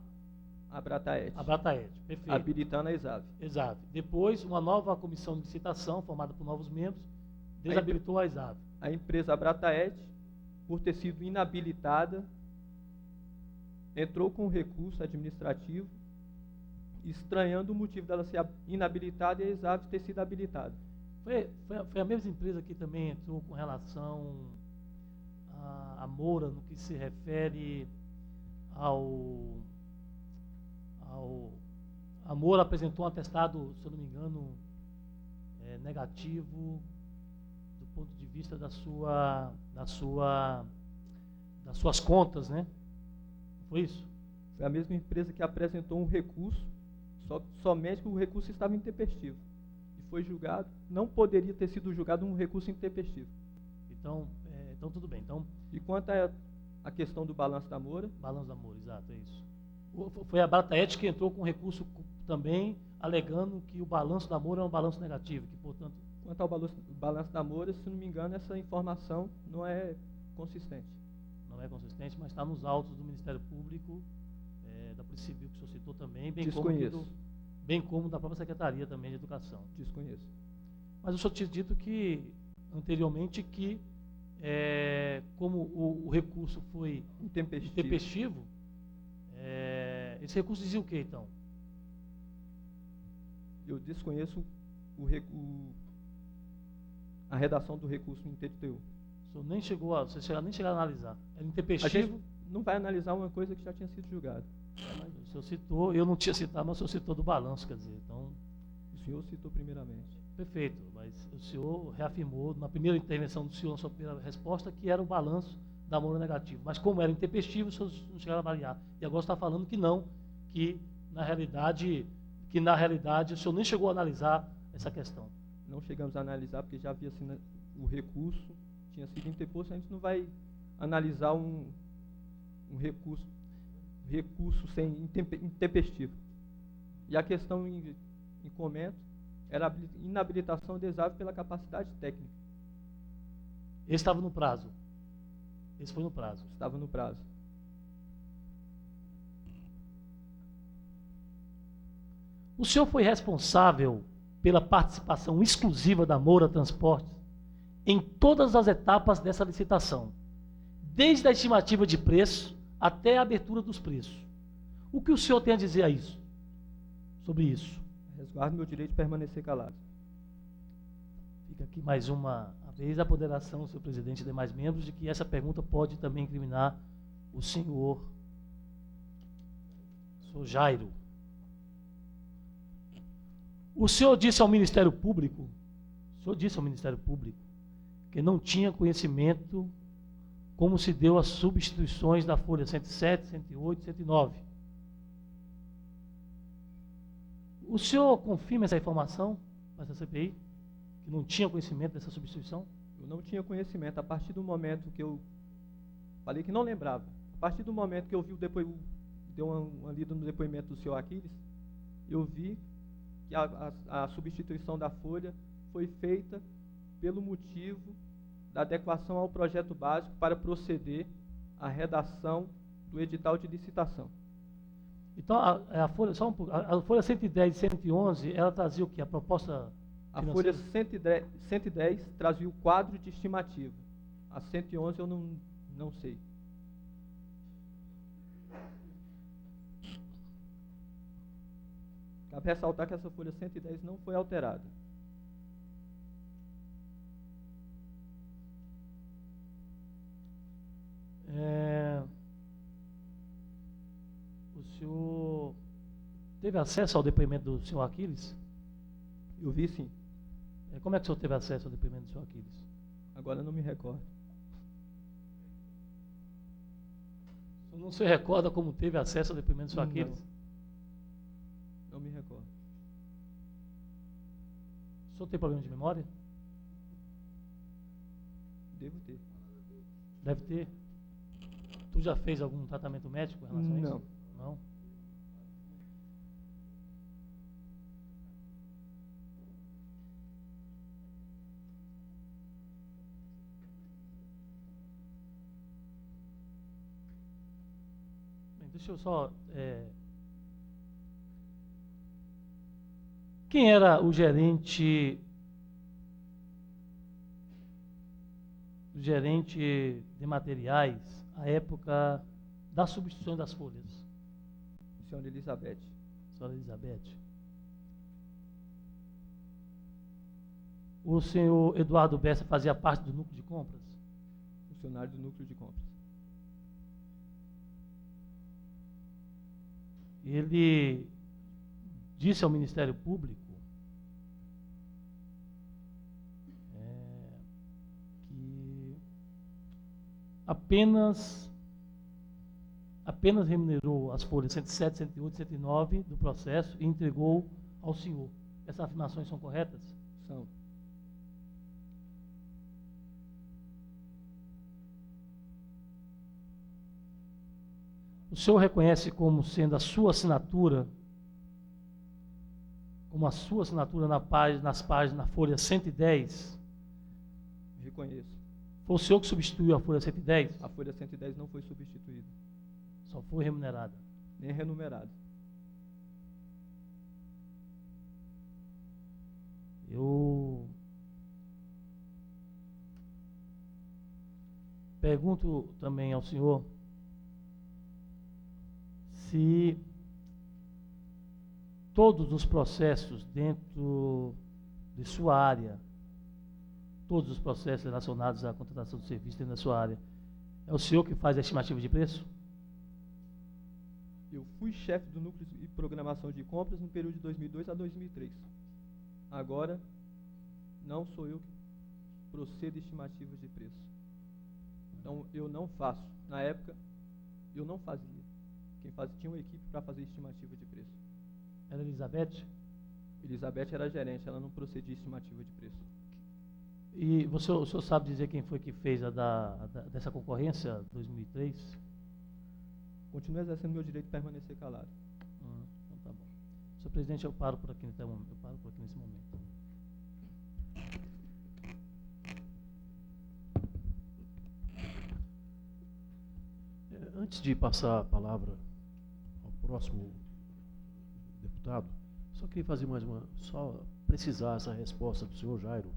Brataet. A Brataet, perfeito. Habilitando a ISAV. Exato. Depois, uma nova comissão de licitação, formada por novos membros, desabilitou a ISAV. A empresa Brataet, por ter sido inabilitada, entrou com recurso administrativo, estranhando o motivo dela ser inabilitada e a ISAV ter sido habilitada. Foi a mesma empresa que também entrou com relação à Moura, no que se refere a Moura apresentou um atestado, se eu não me engano, negativo do ponto de vista das suas contas, né? Não foi isso? Foi a mesma empresa que apresentou um recurso, somente que o recurso estava intempestivo. E foi julgado, não poderia ter sido julgado um recurso intempestivo. Então tudo bem. Então, E quanto à questão do balanço da Moura, balanço da Moura, exato, é isso. Foi a Brataete que entrou com recurso também, alegando que o balanço da Moura é um balanço negativo, que, portanto... quanto ao balanço da Moura, se não me engano, essa informação não é consistente. Não é consistente, mas está nos autos do Ministério Público, da Polícia Civil, que o senhor citou também, Desconheço. bem como da própria Secretaria também de Educação. Desconheço. Mas o senhor tinha dito que, anteriormente, que como o recurso foi intempestivo, esse recurso dizia o quê, então? Eu desconheço a redação do recurso no TTU. O senhor nem chegou a analisar. Era A intempestivo? gente não vai analisar uma coisa que já tinha sido julgada. Mas o senhor citou, eu não tinha citado, mas o senhor citou do balanço, quer dizer, então... O senhor citou primeiramente. Perfeito, mas o senhor reafirmou na primeira intervenção do senhor, na sua primeira resposta, que era o balanço da Moura negativo. Mas como era intempestivo, o senhor não chegaram a avaliar. E agora está falando que não, que na realidade o senhor nem chegou a analisar essa questão. Não chegamos a analisar porque já havia sido o recurso, tinha sido interposto, a gente não vai analisar um recurso sem intempestivo. E a questão em comento era a inabilitação desável pela capacidade técnica. Esse estava no prazo. Esse foi no prazo. Estava no prazo. O senhor foi responsável pela participação exclusiva da Moura Transportes em todas as etapas dessa licitação, desde a estimativa de preço até a abertura dos preços. O que o senhor tem a dizer sobre isso? Resguardo meu direito de permanecer calado. Fica aqui mais uma vez a ponderação, senhor presidente e demais membros, de que essa pergunta pode também incriminar o senhor Jairo. O senhor disse ao Ministério Público, que não tinha conhecimento como se deu as substituições da folha 107, 108, 109. O senhor confirma essa informação para essa CPI? Que não tinha conhecimento dessa substituição? Eu não tinha conhecimento. A partir do momento que eu falei que não lembrava, a partir do momento que eu vi deu uma lida no depoimento do senhor Aquiles, eu vi que a substituição da folha foi feita pelo motivo da adequação ao projeto básico para proceder à redação do edital de licitação. Então, a folha, só um pouco, a folha 110 e 111, ela trazia o quê? A proposta A financeira? folha 110 trazia o quadro de estimativa. A 111 eu não sei. Cabe ressaltar que essa folha 110 não foi alterada. O senhor teve acesso ao depoimento do senhor Aquiles? Eu vi sim. Como é que o senhor teve acesso ao depoimento do senhor Aquiles? Agora eu não me recordo. O senhor não se recorda como teve acesso ao depoimento do senhor Aquiles? Não me recordo. O senhor tem problema de memória? Devo ter. Deve ter. Tu já fez algum tratamento médico em relação a isso? Não. Não? Bem, deixa eu só... Quem era o gerente de materiais à época da substituição das folhas? Senhora Elizabeth. Senhora Elizabeth. O senhor Eduardo Bessa fazia parte do núcleo de compras? Funcionário do núcleo de compras. Ele disse ao Ministério Público que apenas remunerou as folhas 107, 108, 109 do processo e entregou ao senhor. Essas afirmações são corretas? São. O senhor reconhece como sendo a sua assinatura, como a sua assinatura nas páginas, na folha 110? Reconheço. Foi o senhor que substituiu a folha 110? A folha 110 não foi substituída, Só foi remunerada. nem renumerada. Eu pergunto também ao senhor se todos os processos dentro de sua área, todos os processos relacionados à contratação de serviço dentro da sua área, é o senhor que faz a estimativa de preço? Eu fui chefe do núcleo de programação de compras no período de 2002 a 2003. Agora, não sou eu que procedo estimativas de preço. Então, eu não faço. Na época, eu não fazia. Quem fazia tinha uma equipe para fazer estimativa de preço. Era Elizabeth? Elizabeth era gerente, ela não procedia estimativa de preço. E o senhor sabe dizer quem foi que fez dessa concorrência 2003? Continuo exercendo meu direito de permanecer calado. Então tá bom. Senhor presidente, eu paro por aqui, então, eu paro por aqui nesse momento. Antes de passar a palavra ao próximo deputado, só queria fazer só precisar essa resposta do senhor Jairo.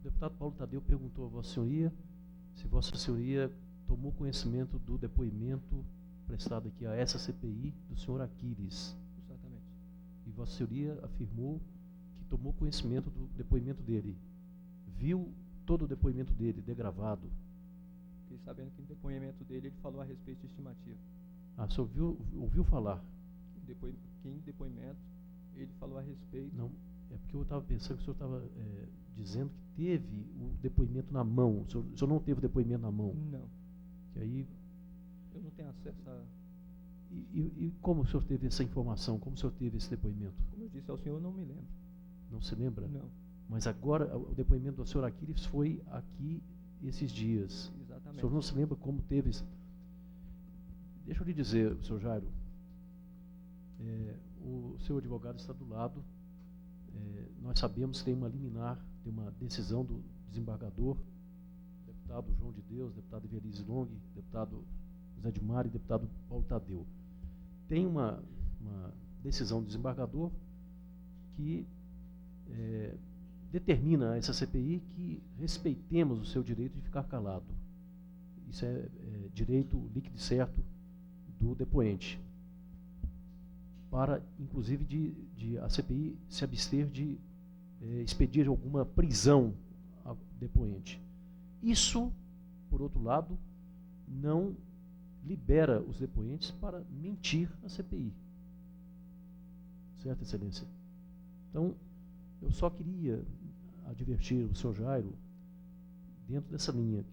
O deputado Paulo Tadeu perguntou a Vossa Senhoria se Vossa Senhoria tomou conhecimento do depoimento prestado aqui a essa CPI do senhor Aquiles. Exatamente. E Vossa Senhoria afirmou que tomou conhecimento do depoimento dele. Viu todo o depoimento dele degravado. Fiquei sabendo que no depoimento dele ele falou a respeito de estimativa. Ah, o senhor ouviu falar? Que em depoimento ele falou a respeito. Não, é porque eu estava pensando que o senhor estava dizendo que teve o depoimento na mão. O senhor não teve o depoimento na mão. Não. Que aí, Eu não tenho acesso a... e como o senhor teve essa informação? Como o senhor teve esse depoimento? Como eu disse ao senhor, eu não me lembro. Não se lembra? Não. Mas agora, o depoimento do senhor Aquiles foi aqui esses dias. O Exatamente. senhor não se lembra como teve... Deixa eu lhe dizer, senhor Jairo, o seu advogado está do lado. Nós sabemos que tem uma liminar, tem uma decisão do desembargador, deputado João de Deus, deputado Evelise Long, deputado Zé de Mari e deputado Paulo Tadeu. Tem uma decisão do desembargador que determina a essa CPI que respeitemos o seu direito de ficar calado. Isso é direito líquido e certo do depoente. Para, inclusive, de a CPI se abster de expedir alguma prisão ao depoente. Isso, por outro lado, não libera os depoentes para mentir à CPI. Certo, Excelência? Então, eu só queria advertir o senhor Jairo, dentro dessa linha.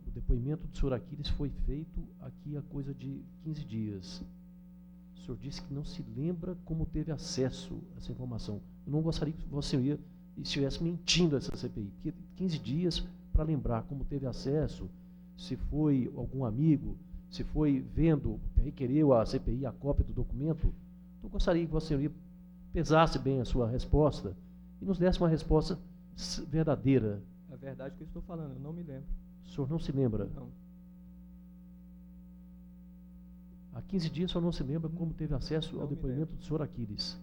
O depoimento do senhor Aquiles foi feito aqui há coisa de 15 dias. O senhor disse que não se lembra como teve acesso a essa informação. Eu não gostaria que Vossa Senhoria estivesse mentindo a essa CPI. Porque 15 dias para lembrar como teve acesso, se foi algum amigo, se foi vendo, requereu a CPI a cópia do documento. Eu gostaria que Vossa Senhoria pesasse bem a sua resposta e nos desse uma resposta verdadeira. É verdade que eu estou falando, eu não me lembro. O senhor não se lembra? Não. Há 15 dias o senhor não se lembra como teve acesso Não ao me depoimento lembro. do senhor Aquiles.